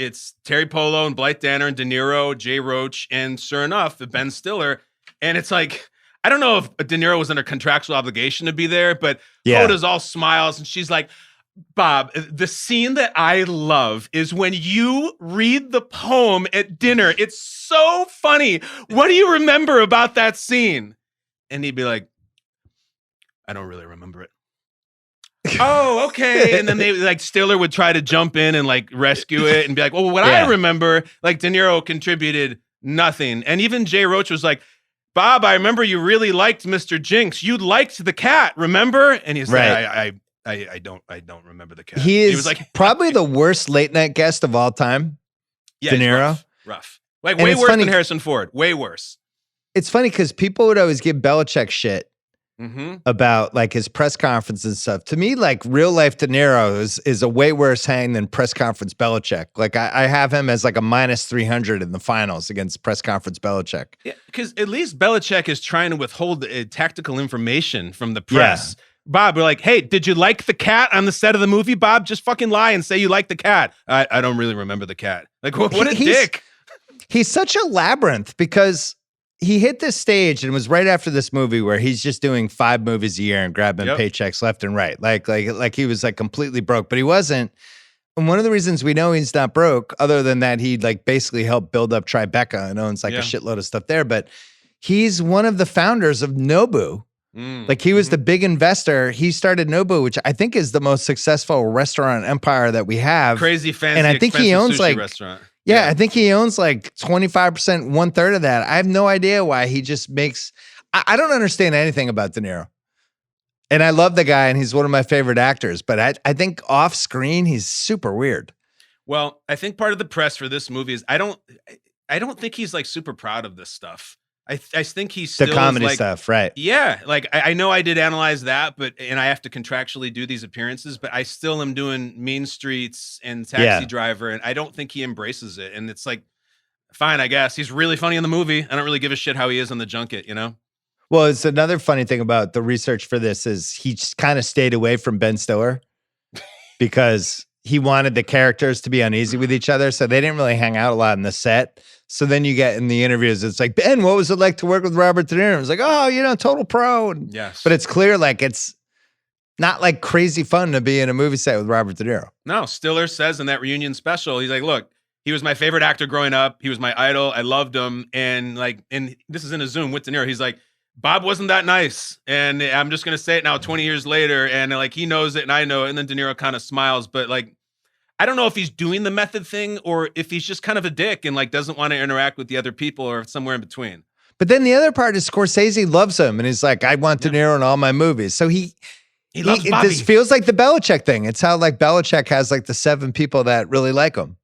Teri Polo and Blythe Danner and De Niro, Jay Roach, and sure enough, Ben Stiller. And it's like, I don't know if De Niro was under contractual obligation to be there, but Hoda's all smiles and she's like, Bob, the scene that I love is when you read the poem at dinner. It's so funny. What do you remember about that scene? And he'd be like, I don't really remember it. Oh, okay. And then they like Stiller would try to jump in and like rescue it and be like, well, what I remember, like De Niro contributed nothing. And even Jay Roach was like, Bob, I remember you really liked Mr. Jinx. You liked the cat, remember? And he's like, I don't remember the cat. He was like probably the worst late night guest of all time. Yeah, De Niro. Rough. Like way worse than Harrison Ford. Way worse. It's funny because people would always give Belichick shit about like his press conference and stuff. To me, like real life De Niro is a way worse hang than press conference Belichick. Like I have him as like a -300 in the finals against press conference Belichick. Yeah, because at least Belichick is trying to withhold tactical information from the press. Yeah. Bob, we're like, hey, did you like the cat on the set of the movie, Bob? Just fucking lie and say you like the cat. I don't really remember the cat. Like, what a dick. He's such a labyrinth because he hit this stage and it was right after this movie where he's just doing 5 movies a year and grabbing paychecks left and right. Like he was like completely broke, but he wasn't. And one of the reasons we know he's not broke, other than that he like basically helped build up Tribeca and owns like a shitload of stuff there, but he's one of the founders of Nobu. Like he was the big investor. He started Nobu, which I think is the most successful restaurant empire that we have. Crazy fancy, and I think he owns like restaurant. Yeah, I think he owns like 25%, 1/3 of that. I have no idea why he just makes. I don't understand anything about De Niro, and I love the guy, and he's one of my favorite actors. But I think off screen he's super weird. Well, I think part of the press for this movie is I don't think he's like super proud of this stuff. I think he's still the comedy like, stuff, right? Yeah, like I know I did analyze that, and I have to contractually do these appearances, but I still am doing Mean Streets and Taxi Driver, and I don't think he embraces it. And it's like, fine, I guess he's really funny in the movie. I don't really give a shit how he is on the junket, you know? Well, it's another funny thing about the research for this is he just kind of stayed away from Ben Stiller because he wanted the characters to be uneasy with each other, so they didn't really hang out a lot in the set. So then you get in the interviews, it's like, Ben, what was it like to work with Robert De Niro? It's like, oh, total pro. Yes. But it's clear like it's not like crazy fun to be in a movie set with Robert De Niro. No, Stiller says in that reunion special, he's like, look, he was my favorite actor growing up. He was my idol. I loved him. And this is in a Zoom with De Niro. He's like, Bob wasn't that nice. And I'm just going to say it now 20 years later. And like, he knows it and I know it. And then De Niro kind of smiles, but like, I don't know if he's doing the method thing or if he's just kind of a dick and like doesn't want to interact with the other people or somewhere in between. But then the other part is Scorsese loves him and he's like, I want De Niro in all my movies. So he loves Bobby. This feels like the Belichick thing. It's how like Belichick has like the 7 people that really like him.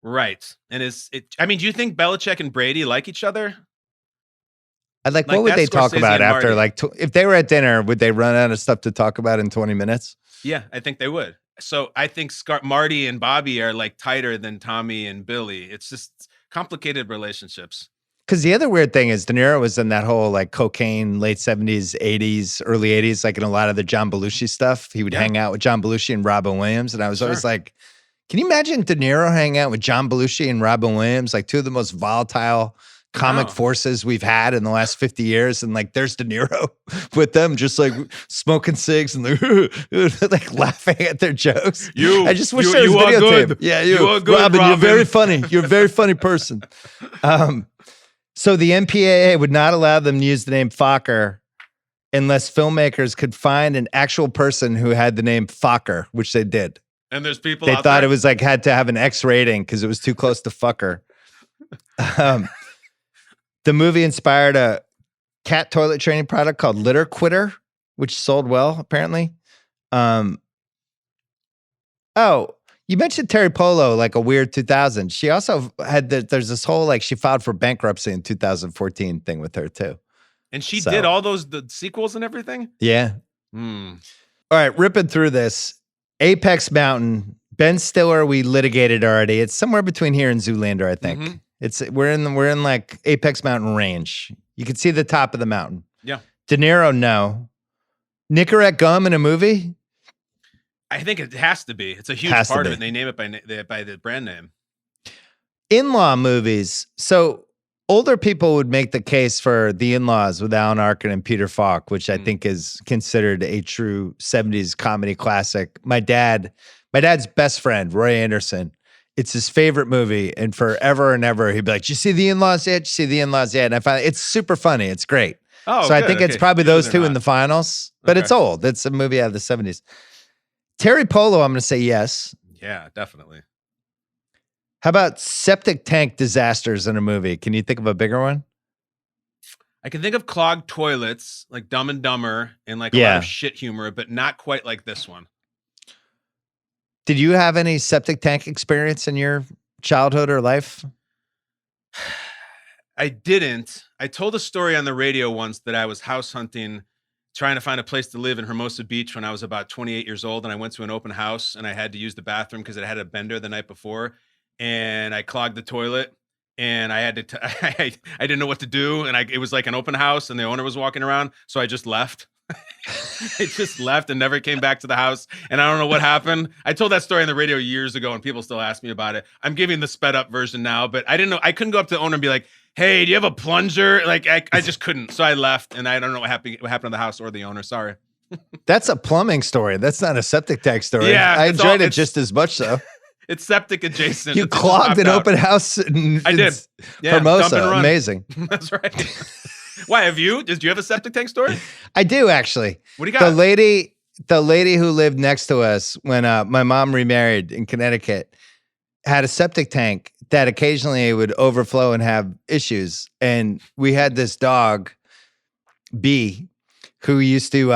Right. And do you think Belichick and Brady like each other? I'd like what would they talk about after like if they were at dinner, would they run out of stuff to talk about in 20 minutes? Yeah, I think they would. So I think Marty and Bobby are like tighter than Tommy and Billy. It's just complicated relationships. Because the other weird thing is De Niro was in that whole like cocaine, late 70s, 80s, early 80s, like in a lot of the John Belushi stuff. He would hang out with John Belushi and Robin Williams. And I was always like, can you imagine De Niro hanging out with John Belushi and Robin Williams? Like 2 of the most volatile comic forces we've had in the last 50 years. And like, there's De Niro with them, just like smoking cigs and like laughing at their jokes. I just wish there was videotape. Yeah, you are good, Robin. You're very funny. You're a very funny person. So the MPAA would not allow them to use the name Fokker unless filmmakers could find an actual person who had the name Fokker, which they did. And there's people they out thought there? It was like had to have an X rating because it was too close to Fucker. The movie inspired a cat toilet training product called Litter Quitter, which sold well, apparently. Oh, you mentioned Teri Polo, like a weird 2000. She also had there's this whole, like, she filed for bankruptcy in 2014 thing with her too. And she did all the sequels and everything? Yeah. All right, ripping through this. Apex Mountain, Ben Stiller, we litigated already. It's somewhere between here and Zoolander, I think. We're in like Apex Mountain range. You can see the top of the mountain. Yeah. De Niro, no. Nicorette gum in a movie? I think it has to be. It's a huge part of it. And they name it by the brand name. In-law movies. So older people would make the case for The In-Laws with Alan Arkin and Peter Falk, which I think is considered a true 70s comedy classic. My dad's best friend, Roy Anderson, it's his favorite movie, and forever and ever he'd be like, "Did you see The In-Laws yet? Did you see The In-Laws yet?" And I find it's super funny. It's great. Oh, so good. I think it's probably those two in the finals, but it's old. It's a movie out of the 70s. Teri Polo, I'm going to say yes. Yeah, definitely. How about septic tank disasters in a movie? Can you think of a bigger one? I can think of clogged toilets, like Dumb and Dumber, and like a lot of shit humor, but not quite like this one. Did you have any septic tank experience in your childhood or life? I didn't. I told a story on the radio once that I was house hunting, trying to find a place to live in Hermosa Beach when I was about 28 years old. And I went to an open house and I had to use the bathroom because it had a bender the night before. And I clogged the toilet and I had to, I didn't know what to do. And it was like an open house and the owner was walking around. So I just left. I just left and never came back to the house. And I don't know what happened. I told that story on the radio years ago and people still ask me about it. I'm giving the sped up version now, but I didn't know. I couldn't go up to the owner and be like, "Hey, do you have a plunger?" Like I just couldn't. So I left and I don't know what happened to the house or the owner. Sorry. That's a plumbing story. That's not a septic tank story. Yeah, I enjoyed it just as much so. It's septic adjacent. You clogged an open house in I did. Yeah, Hermosa. Amazing. That's right. Why have you? Did you have a septic tank story? I do, actually. What do you got? The lady who lived next to us when my mom remarried in Connecticut had a septic tank that occasionally would overflow and have issues. And we had this dog, B, who used to,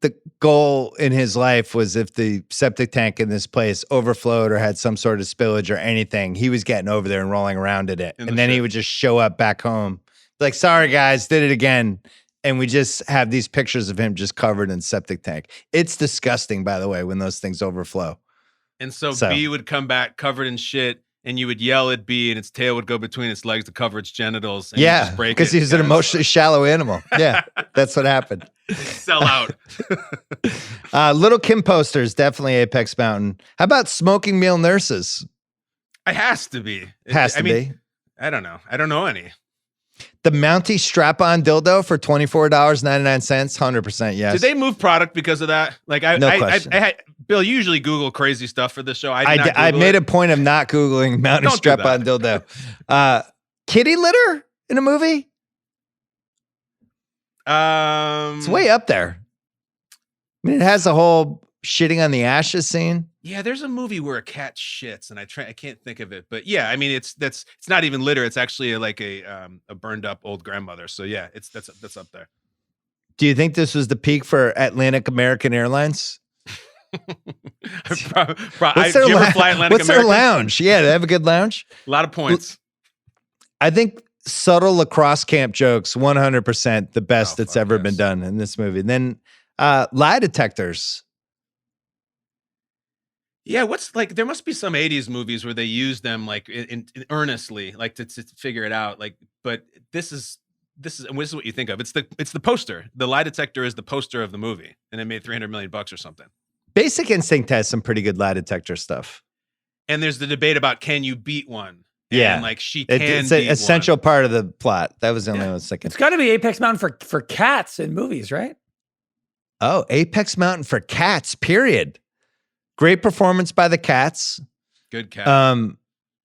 the goal in his life was if the septic tank in this place overflowed or had some sort of spillage or anything, he was getting over there and rolling around in it. And then he would just show up back home. Like, "Sorry, guys, did it again." And we just have these pictures of him just covered in septic tank. It's disgusting, by the way, when those things overflow. And so B would come back covered in shit, and you would yell at B, and its tail would go between its legs to cover its genitals. And yeah, because he's an emotionally shallow animal. Yeah, that's what happened. Sell out. Little Kim posters, definitely Apex Mountain. How about smoking male nurses? It has to be. I mean, I don't know. I don't know any. The Mountie strap-on dildo for $24.99, 100% yes. Did they move product because of that? Like, no question. Bill, you usually Google crazy stuff for this show. I made a point of not Googling Mountie strap-on dildo. Kitty litter in a movie? It's way up there. I mean, it has a whole shitting on the ashes scene. Yeah, there's a movie where a cat shits, and I can't think of it, but yeah, I mean, it's not even litter. It's actually like a burned up old grandmother. So yeah, that's up there. Do you think this was the peak for Atlantic American Airlines? What's their lounge? Yeah, they have a good lounge. A lot of points. I think subtle lacrosse camp jokes, 100% the best that's ever been done in this movie. And then lie detectors. Yeah, there must be some 80s movies where they use them like in earnestly, like to figure it out. Like, but this is what you think of. It's the poster. The lie detector is the poster of the movie, and it made $300 million or something. Basic Instinct has some pretty good lie detector stuff. And there's the debate about can you beat one? And like she can it's an essential part of the plot. That was the only one I was thinking. It's got to be Apex Mountain for cats in movies, right? Oh, Apex Mountain for cats, period. Great performance by the cats. Good cat.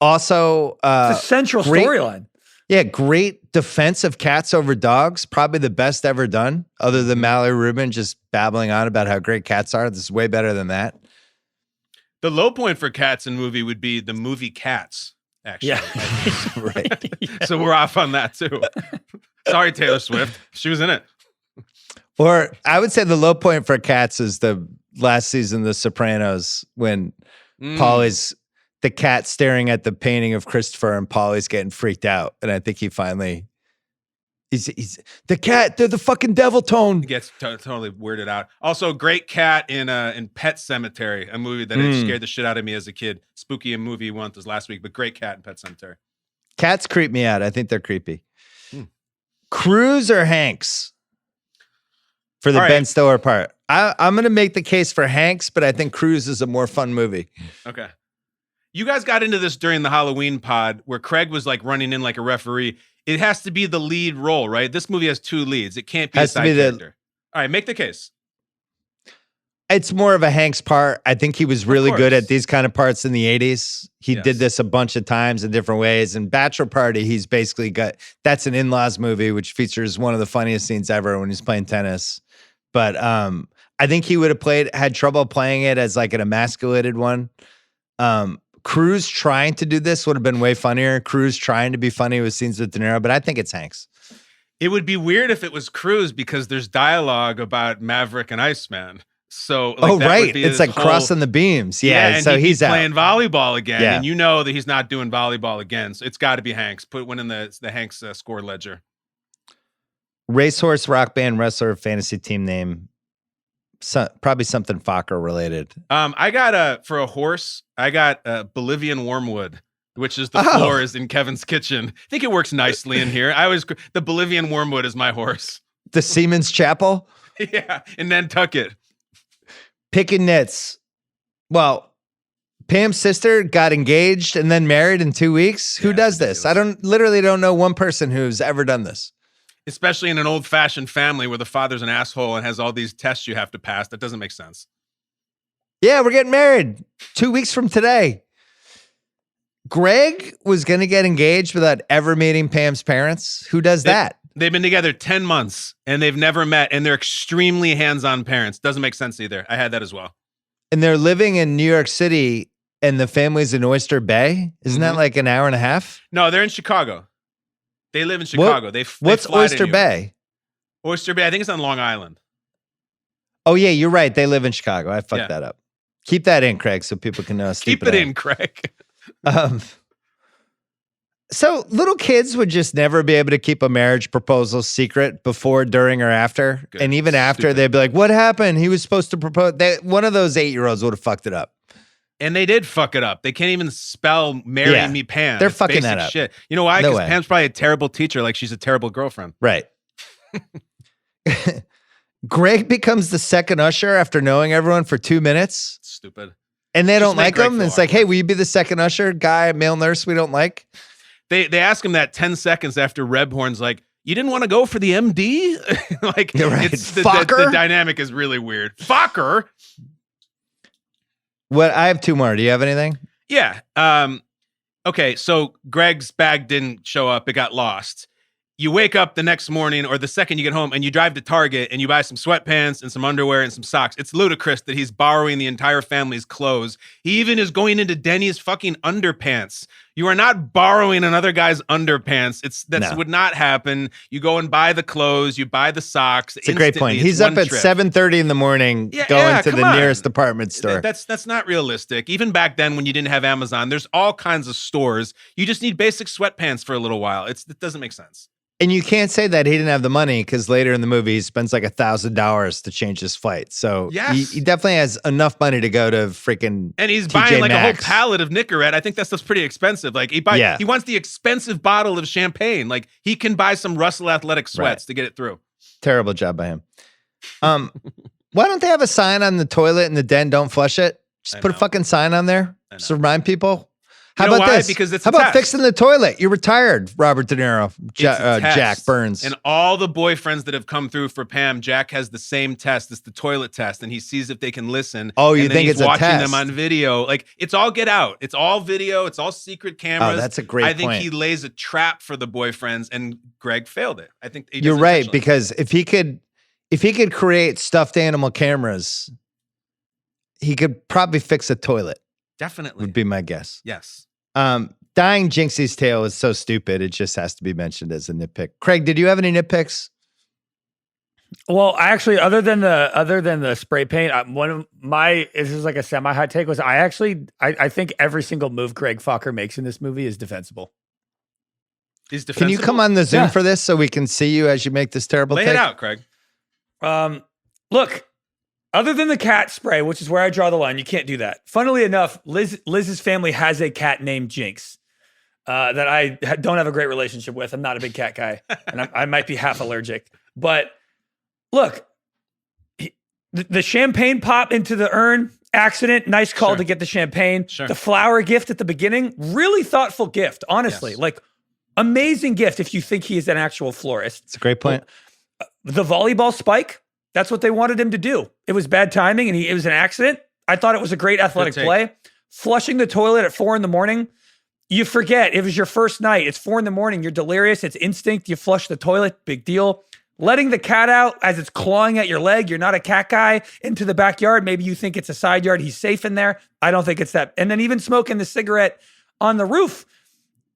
Also, it's a central storyline. Yeah, great defense of cats over dogs. Probably the best ever done, other than Mallory Rubin just babbling on about how great cats are. This is way better than that. The low point for cats in movie would be the movie Cats, actually. Yeah. Right. Yeah. So we're off on that too. Sorry, Taylor Swift. She was in it. Or I would say the low point for cats is the last season of The Sopranos when Paulie's the cat staring at the painting of Christopher and Paulie's getting freaked out. And I think he finally he's the cat, they're the fucking devil tone. He gets totally weirded out. Also, great cat in Pet Sematary, a movie that scared the shit out of me as a kid. Spooky movie once was last week, but great cat in Pet Sematary. Cats creep me out. I think they're creepy. Cruise or Hanks? For the Ben Stiller part. I'm going to make the case for Hanks, but I think Cruise is a more fun movie. Okay. You guys got into this during the Halloween pod where Craig was like running in like a referee. It has to be the lead role, right? This movie has 2 leads. It can't be a side character. All right, make the case. It's more of a Hanks part. I think he was really good at these kind of parts in the 80s. He did this a bunch of times in different ways. And Bachelor Party, he's basically got, that's an in-laws movie, which features one of the funniest scenes ever when he's playing tennis. But I think he would have had trouble playing it as like an emasculated one. Cruise trying to do this would have been way funnier. Cruise trying to be funny with scenes with De Niro, but I think it's Hanks. It would be weird if it was Cruise because there's dialogue about Maverick and Iceman. So, like, it's like crossing the beams. Yeah, and so he's playing volleyball again, and you know that he's not doing volleyball again. So it's got to be Hanks. Put one in the Hanks score ledger. Racehorse, rock band, wrestler, fantasy team name. Probably something Fokker related. I got for a horse. I got Bolivian wormwood, which is the floors in Kevin's kitchen. I think it works nicely in here. The Bolivian wormwood is my horse. The Siemens Chapel. Yeah, in Nantucket. Picking nits. Well, Pam's sister got engaged and then married in 2 weeks. Who does this? I literally don't know one person who's ever done this. Especially in an old-fashioned family where the father's an asshole and has all these tests you have to pass. That doesn't make sense. Yeah, we're getting married 2 weeks from today. Greg was going to get engaged without ever meeting Pam's parents. Who does that? They've been together 10 months and they've never met, and they're extremely hands-on parents. Doesn't make sense either. I had that as well. And they're living in New York City and the family's in Oyster Bay. Isn't that like an hour and a half? No, they're in Chicago. They live in Chicago. What's Oyster Bay? Oyster Bay, I think it's on Long Island. Oh, yeah, you're right. They live in Chicago. I fucked that up. Keep that in, Craig, so people can know. Keep it in, Craig. So little kids would just never be able to keep a marriage proposal secret before, during, or after. Good. And even after, they'd be like, what happened? He was supposed to propose. One of those 8-year-olds would have fucked it up. And they did fuck it up. They can't even spell "marry me, Pam." They're fucking that up. Shit. You know why? Because Pam's probably a terrible teacher. Like she's a terrible girlfriend. Right. Greg becomes the second usher after knowing everyone for 2 minutes. Stupid. And they don't like him. It's like, hey, will you be the second usher? Guy, male nurse we don't like. They ask him that 10 seconds after Rebhorn's like, you didn't want to go for the MD? Like, it's the dynamic is really weird. Fokker. What? I have 2 more. Do you have anything? Yeah. Okay. So Greg's bag didn't show up. It got lost. You wake up the next morning or the second you get home and you drive to Target and you buy some sweatpants and some underwear and some socks. It's ludicrous that he's borrowing the entire family's clothes. He even is going into Denny's fucking underpants. You are not borrowing another guy's underpants. That would not happen. You go and buy the clothes, you buy the socks. It's a great point. He's up at 7:30 in the morning going to the nearest department store. That's not realistic. Even back then when you didn't have Amazon, there's all kinds of stores. You just need basic sweatpants for a little while. It doesn't make sense. And you can't say that he didn't have the money because later in the movie, he spends like $1,000 to change his flight. So he definitely has enough money to go to freaking And he's TJ buying like Maxx. a whole pallet of Nicorette. I think that's pretty expensive. Like he wants the expensive bottle of champagne. Like he can buy some Russell Athletic sweats to get it through. Terrible job by him. Why don't they have a sign on the toilet in the den? Don't flush it. Just put a fucking sign on there. Just remind people. How You know about why? this? Because it's How a about test. fixing the toilet? You're retired, Robert De Niro, It's a test. Jack Burns. And all the boyfriends that have come through for Pam, Jack has the same test. It's the toilet test, and he sees if they can listen. Oh, you and then think he's it's a watching test? them on video? Like, it's all Get Out. It's all video. It's all secret cameras. Oh, that's a great I think point. he lays a trap for the boyfriends, and Greg failed it. I think he does You're right, intentionally. because if he could create stuffed animal cameras, he could probably fix a toilet. Definitely Would be my guess. yes. Dying Jinxie's tale is so stupid. It just has to be mentioned as a nitpick. Craig, did you have any nitpicks? Well, actually, other than the spray paint, this is like a semi-hot take, was I think every single move Greg Fokker makes in this movie is defensible. He's Can defensible. you come on the Zoom Yeah. for this so we can see you as you make this terrible Lay take? it out, Craig. Look, other than the cat spray, which is where I draw the line, you can't do that. Funnily enough, Liz's family has a cat named Jinx that I don't have a great relationship with. I'm not a big cat guy, and I might be half allergic. But look, the champagne pop into the urn, accident, nice call Sure. to get the champagne. Sure. The flower gift at the beginning, really thoughtful gift, honestly. Yes. Like, amazing gift if you think he is an actual florist. It's a great point. The volleyball spike, that's what they wanted him to do. It was bad timing and it was an accident. I thought it was a great athletic take. play. Flushing the toilet at 4 a.m, you forget it was your first night. It's 4 a.m, you're delirious. It's instinct. You flush the toilet, big deal. Letting the cat out as it's clawing at your leg. You're not a cat guy. Into the backyard. Maybe you think it's a side yard. He's safe in there. I don't think it's that. And then even smoking the cigarette on the roof.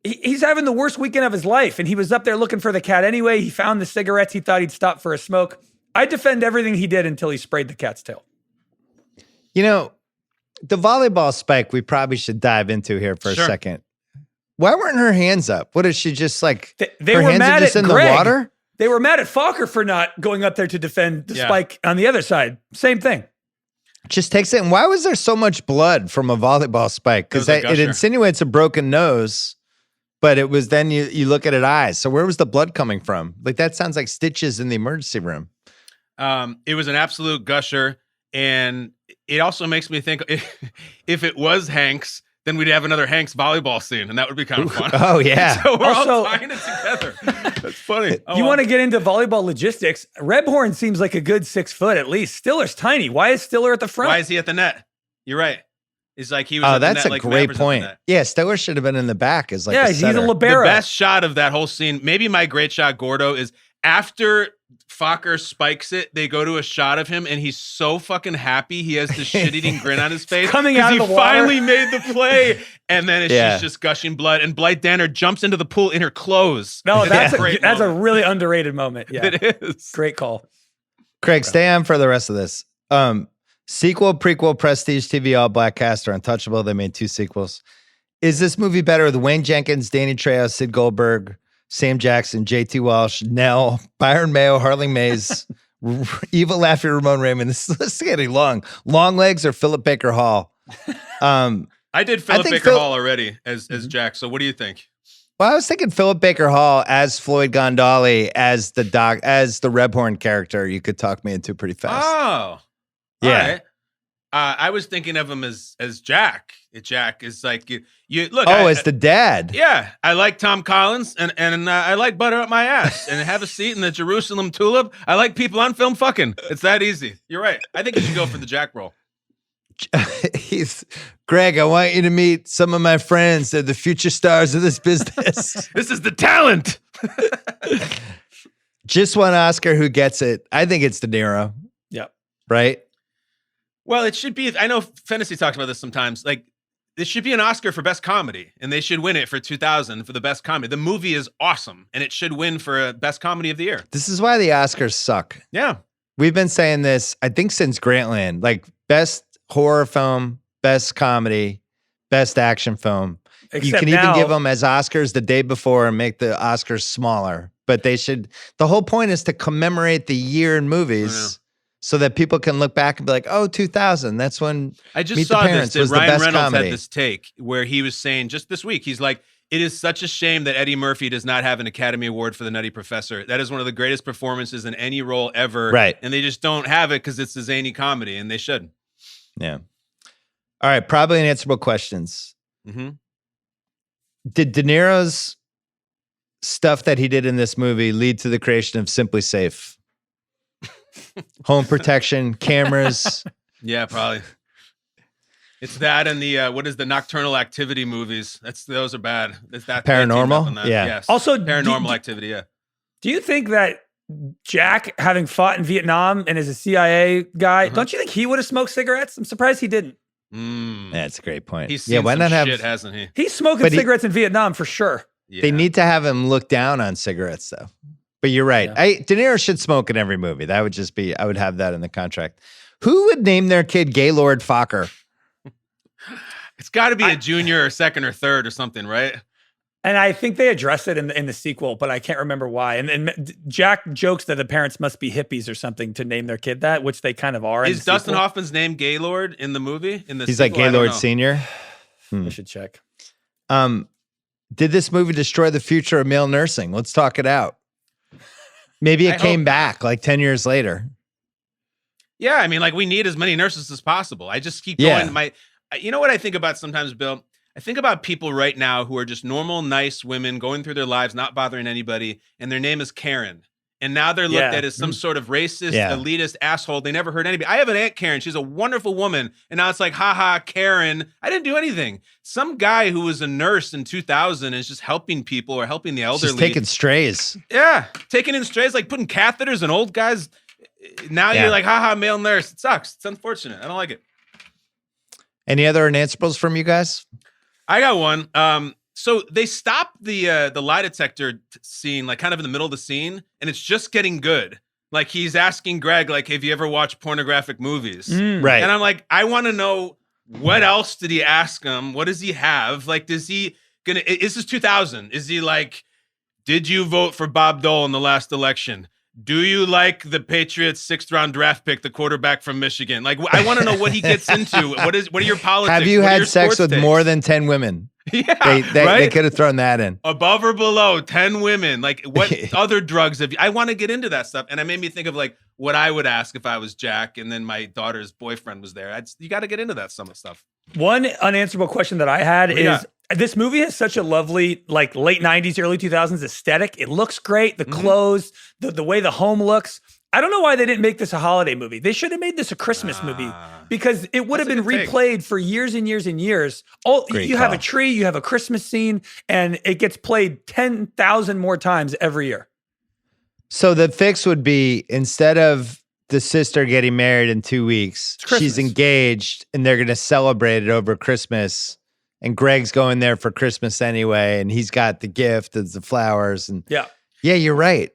He's having the worst weekend of his life. And he was up there looking for the cat anyway. He found the cigarettes. He thought he'd stop for a smoke. I defend everything he did until he sprayed the cat's tail. You know, the volleyball spike we probably should dive into here for Sure. a second. Why weren't her hands up? What is she just like? They her were hands mad are just at in Greg. the water? They were mad at Fokker for not going up there to defend the Yeah. spike on the other side. Same thing. Just takes it. And why was there so much blood from a volleyball spike? Because It was a it gusher. insinuates a broken nose, but it was then you look at it eyes. So where was the blood coming from? Like that sounds like stitches in the emergency room. It was an absolute gusher, and it also makes me think if it was Hanks, then we'd have another Hanks volleyball scene, and that would be kind of fun. Oh yeah. So we're all Also- tying it together. That's funny. Oh, You want to get into volleyball logistics? Rebhorn seems like a good 6 foot at least. Stiller's tiny. Why is Stiller at the front? Why is he at the net? You're right. It's like he was. Oh, at the that's net a like great Mavericks at the point. net. Yeah, Stiller should have been in the back as like yeah, a he's a setter. libero. The best shot of that whole scene, maybe my great shot, Gordo, is after Fokker spikes it, they go to a shot of him, and he's so fucking happy. He has this shit-eating grin on his face. coming 'cause out he of the water. finally made the play, and then Yeah. she's just gushing blood, and Blythe Danner jumps into the pool in her clothes. No, It's that's great a moment. really underrated moment. Yeah, It is. great call. Craig, stay on for the rest of this. Sequel, prequel, Prestige TV, all black cast, or Untouchable. They made 2 sequels. Is this movie better with Wayne Jenkins, Danny Trejo, Sid Goldberg, Sam Jackson, JT Walsh, Nell, Byron Mayo, Harling Mays, Eva Laffy, Ramon Raymond? This is getting long. Long Legs or Philip Baker Hall? I did Philip think Baker Phil- Hall already as Jack. So what do you think? Well, I was thinking Philip Baker Hall as Floyd Gondoli as the Rebhorn character. You could talk me into pretty fast. Oh, Yeah. All right. I was thinking of him as Jack. Jack is like you look. As the dad. Yeah, I like Tom Collins and I like butter up my ass and have a seat in the Jerusalem Tulip. I like people on film fucking. It's that easy. You're right. I think you should go for the Jack role. He's Greg. I want you to meet some of my friends. They're the future stars of this business. This is the talent. Just one Oscar. Who gets it? I think it's De Niro. Yep. Right. Well, it should be. I know Fantasy talks about this sometimes. Like, this should be an Oscar for best comedy, and they should win it for 2000 for the best comedy. The movie is awesome, and it should win for best comedy of the year. This is why the Oscars suck. Yeah. We've been saying this, I think, since Grantland. Like best horror film, best comedy, best action film. You Except can even now- give them as Oscars the day before and make the Oscars smaller. But they should. The whole point is to commemorate the year in movies. So that people can look back and be like, "Oh, 2000. That's when I just Meet saw the this Parents that was the Ryan best Reynolds comedy." had this take where he was saying just this week, he's like, it is such a shame that Eddie Murphy does not have an Academy Award for The Nutty Professor. That is one of the greatest performances in any role ever. Right. And they just don't have it because it's a zany comedy, and they should. Yeah. All right. Probably unanswerable questions. Mm-hmm. Did De Niro's stuff that he did in this movie lead to the creation of Simply Safe? Home protection, cameras. Yeah, probably. It's that and the what is the Nocturnal Activity movies? Those are bad. It's that Paranormal. That. Yeah. Yes. Also, Paranormal Activity. Yeah. Do you think that Jack, having fought in Vietnam and is a CIA guy, don't you think he would have smoked cigarettes? I'm surprised he didn't. That's a great point. He's seen why not have shit, hasn't he? He's smoking cigarettes in Vietnam for sure. Yeah. They need to have him look down on cigarettes, though. But you're right. Yeah. De Niro should smoke in every movie. That would just be, I would have that in the contract. Who would name their kid Gaylord Fokker? It's got to be a junior or second or third or something, right? And I think they address it in the sequel, but I can't remember why. And Jack jokes that the parents must be hippies or something to name their kid that, which they kind of are. Is Dustin Hoffman's name Gaylord in the movie? He's like Gaylord Senior. I should check. Did this movie destroy the future of male nursing? Let's talk it out. Maybe it came back like 10 years later. Yeah, I mean, like we need as many nurses as possible. I just keep going. You know what I think about sometimes, Bill? I think about people right now who are just normal, nice women going through their lives, not bothering anybody, and their name is Karen. And now they're looked at as some sort of racist, elitist asshole. They never hurt anybody. I have an Aunt Karen. She's a wonderful woman. And now it's like, haha, Karen. I didn't do anything. Some guy who was a nurse in 2000 is just helping people or helping the elderly. Just taking strays. Yeah, taking in strays, like putting catheters in old guys. Now you're like, haha, male nurse. It sucks. It's unfortunate. I don't like it. Any other unanswerables from you guys? I got one. So they stopped the lie detector scene, like kind of in the middle of the scene, and it's just getting good. Like he's asking Greg, like, have you ever watched pornographic movies? Right. And I'm like, I want to know what else did he ask him? What does he have? Like, is this 2000? Is he like, did you vote for Bob Dole in the last election? Do you like the Patriots 6th round draft pick, the quarterback from Michigan? Like, I want to know what he gets into. What are your politics? Have you had sex with takes? More than 10 women? Yeah, right? They could have thrown that in. Above or below 10 women. Like, what other drugs have you? I want to get into that stuff. And it made me think of like what I would ask if I was Jack and then my daughter's boyfriend was there. You got to get into that some stuff. One unanswerable question that I had is, this movie has such a lovely, like late 90s, early 2000s aesthetic. It looks great. The clothes, the way the home looks. I don't know why they didn't make this a holiday movie. They should have made this a Christmas movie because it would have been replayed for years and years and years. You have a tree, you have a Christmas scene, and it gets played 10,000 more times every year. So the fix would be, instead of the sister getting married in 2 weeks, she's engaged and they're going to celebrate it over Christmas. And Greg's going there for Christmas anyway, and he's got the gift of the flowers. And yeah, you're right.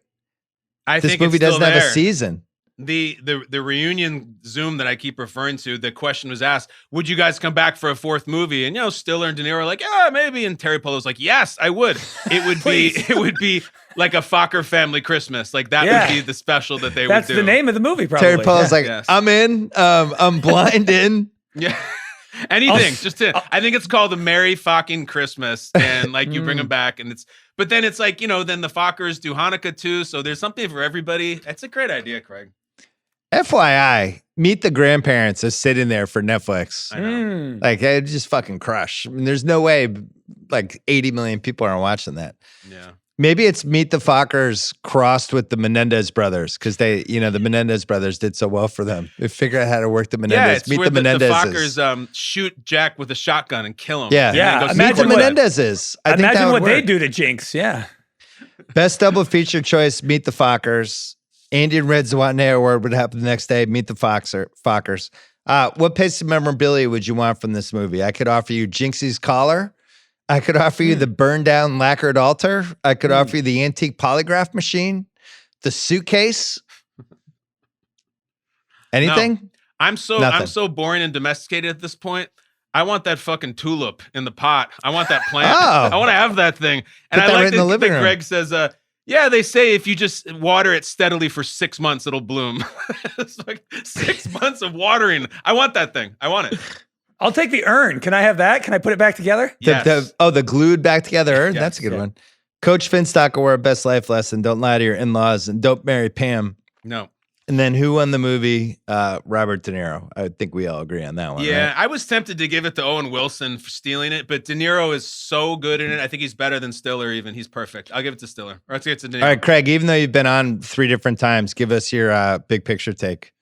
This movie doesn't have a season. The reunion Zoom that I keep referring to, the question was asked, would you guys come back for a fourth movie? And Stiller and De Niro are like, yeah, maybe. And Teri Polo's like, yes, I would. It would be like a Fokker family Christmas. Like that would be the special that they would do. That's the name of the movie, probably. Teri Polo's like, I'm in. I'm blind in. Yeah. Anything, I think it's called the Merry Fucking Christmas, and like you bring them back, but then it's like then the Fockers do Hanukkah too, so there's something for everybody. That's a great idea, Craig. FYI, Meet the Grandparents is sitting there for Netflix. I know. Like I just fucking crush. I mean, there's no way like 80 million people are watching that. Yeah. Maybe it's Meet the Fockers crossed with the Menendez brothers because they, the Menendez brothers did so well for them. They figured out how to work the Menendez. Yeah, it's Meet where the Menendezes. The Fockers shoot Jack with a shotgun and kill him. Yeah. Imagine Meet the Menendezes. Imagine what they do to Jinx. Yeah. Best double feature choice, Meet the Fockers. Andy and Red Zawatney Award would happen the next day. Meet the Fockers. What piece of memorabilia would you want from this movie? I could offer you Jinxie's collar. I could offer you the burned down lacquered altar. I could offer you the antique polygraph machine, the suitcase. Anything? No. I'm so boring and domesticated at this point. I want that fucking tulip in the pot. I want that plant. I want to have that thing. And I like that Greg says, they say if you just water it steadily for 6 months, it'll bloom. It's like 6 months of watering. I want that thing. I want it. I'll take the urn. Can I have that? Can I put it back together? Yes. The glued back together urn? Yes. That's a good one. Coach Finstock will wear a best life lesson. Don't lie to your in-laws and don't marry Pam. No. And then who won the movie? Robert De Niro. I think we all agree on that one. Yeah, right? I was tempted to give it to Owen Wilson for stealing it, but De Niro is so good in it. I think he's better than Stiller even. He's perfect. I'll give it to Stiller. Or let's give it to De Niro. All right, Craig, even though you've been on 3 different times, give us your big picture take.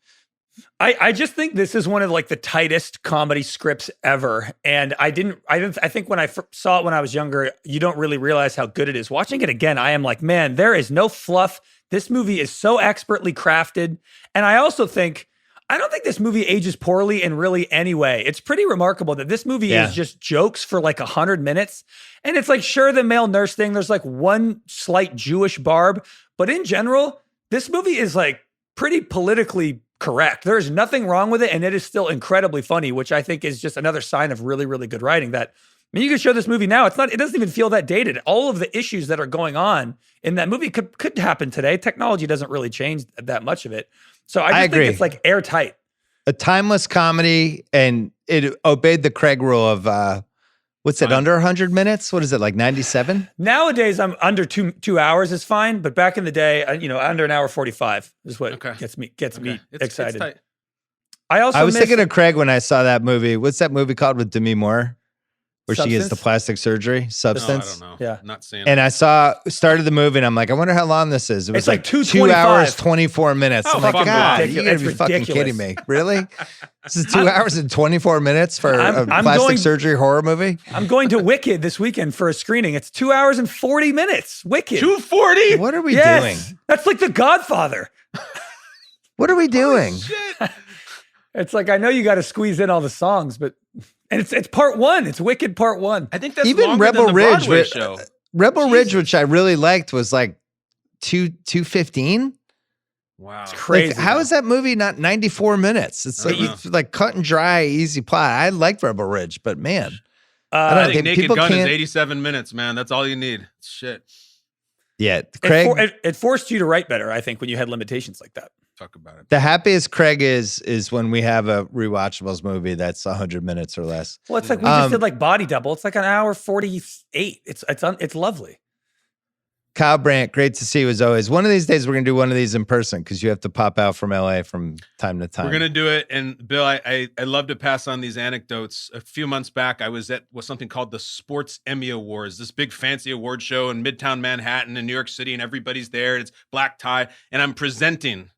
I just think this is one of like the tightest comedy scripts ever. And I think when I saw it when I was younger, you don't really realize how good it is. Watching it again, I am like, man, there is no fluff. This movie is so expertly crafted. And I also think, I don't think this movie ages poorly in really any way. It's pretty remarkable that this movie is just jokes for like 100 minutes. And it's like, sure, the male nurse thing, there's like one slight Jewish barb. But in general, this movie is like pretty politically correct. There's nothing wrong with it. And it is still incredibly funny, which I think is just another sign of really, really good writing. That, I mean, you can show this movie now. It doesn't even feel that dated. All of the issues that are going on in that movie could happen today. Technology doesn't really change that much of it. So I agree. Think it's like airtight. A timeless comedy, and it obeyed the Craig rule of, what's it, under 100 minutes? What is it, like 97? Nowadays, I'm under 2 hours is fine. But back in the day, under an hour 45 is what gets me excited. It's tight. I was thinking of Craig when I saw that movie. What's that movie called with Demi Moore? Where Substance? she gets the plastic surgery? Substance? No, I don't know. Yeah. I'm not seeing And it. I started the movie and I'm like, I wonder how long this is. It was It's like 2 2:25. hours, 24 minutes. Oh, I'm like, fuck God, ridiculous. you gotta It's be fucking ridiculous. kidding me. Really? This is 2 hours and 24 minutes for a I'm plastic going- surgery horror movie? I'm going to Wicked this weekend for a screening. It's 2 hours and 40 minutes. Wicked. 240? What are we Yes. doing? That's like The Godfather. What are we doing? Shit. It's like, I know you got to squeeze in all the songs, but it's part 1. It's Wicked part 1. I think that's Even longer Rebel than the Ridge, Broadway show. Rebel Ridge, which I really liked, was like 2:15. Wow. It's crazy. Like, how is that movie not 94 minutes? It's I like, don't know. it's like cut and dry, easy plot. I liked Rebel Ridge, but man, Uh, don't I know. think Naked people Gun is can't- 87 minutes, man. That's all you need. Shit. yeah, Craig. it forced you to write better, I think, when you had limitations like that. Talk about it. The happiest Craig is when we have a Rewatchables movie that's 100 minutes or less. Well, it's like we just did like Body Double. It's like an hour 48. It's lovely. Kyle Brandt, great to see you as always. One of these days we're gonna do one of these in person because you have to pop out from LA from time to time. We're gonna do it, and Bill, I love to pass on these anecdotes. A few months back, I was at something called the Sports Emmy Awards, this big fancy award show in Midtown Manhattan in New York City, and everybody's there. And it's black tie, and I'm presenting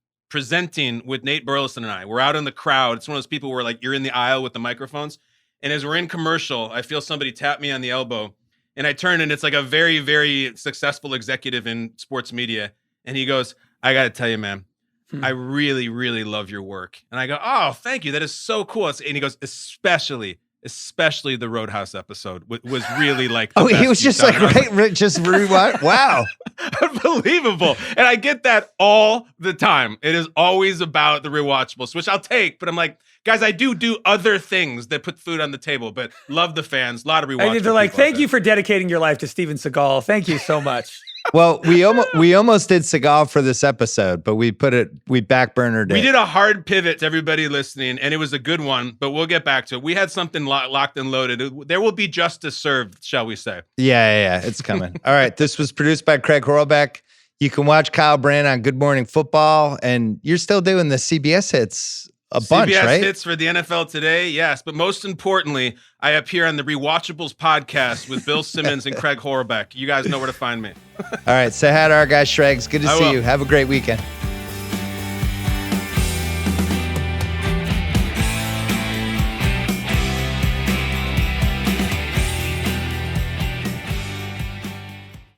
with Nate Burleson and I. We're out in the crowd. It's one of those people where like you're in the aisle with the microphones, and as we're in commercial, I feel somebody tap me on the elbow. And I turn, and it's like a very, very successful executive in sports media. And he goes, I got to tell you, man, I really, really love your work. And I go, oh, thank you. That is so cool. And he goes, especially the Roadhouse episode was really like, the he best was you've just done." like, just rewatch. Wow. Unbelievable. And I get that all the time. It is always about the Rewatchables, which I'll take. But I'm like, guys, I do other things that put food on the table, but love the fans. A lot of Rewatchables. And they're like, thank you for dedicating your life to Steven Seagal. Thank you so much. Well, we almost did Seagal for this episode, but we backburnered it. We did a hard pivot to everybody listening, and it was a good one, but we'll get back to it. We had something locked and loaded. There will be justice served, shall we say. Yeah, it's coming. All right, this was produced by Craig Horlbeck. You can watch Kyle Brandt on Good Morning Football, and you're still doing the CBS hits a bunch, CBS right? hits for the NFL today, yes. But most importantly, I appear on the Rewatchables podcast with Bill Simmons and Craig Horlbeck. You guys know where to find me. All right, say hi to our guy Shregs. Good to I see will. you. Have a great weekend.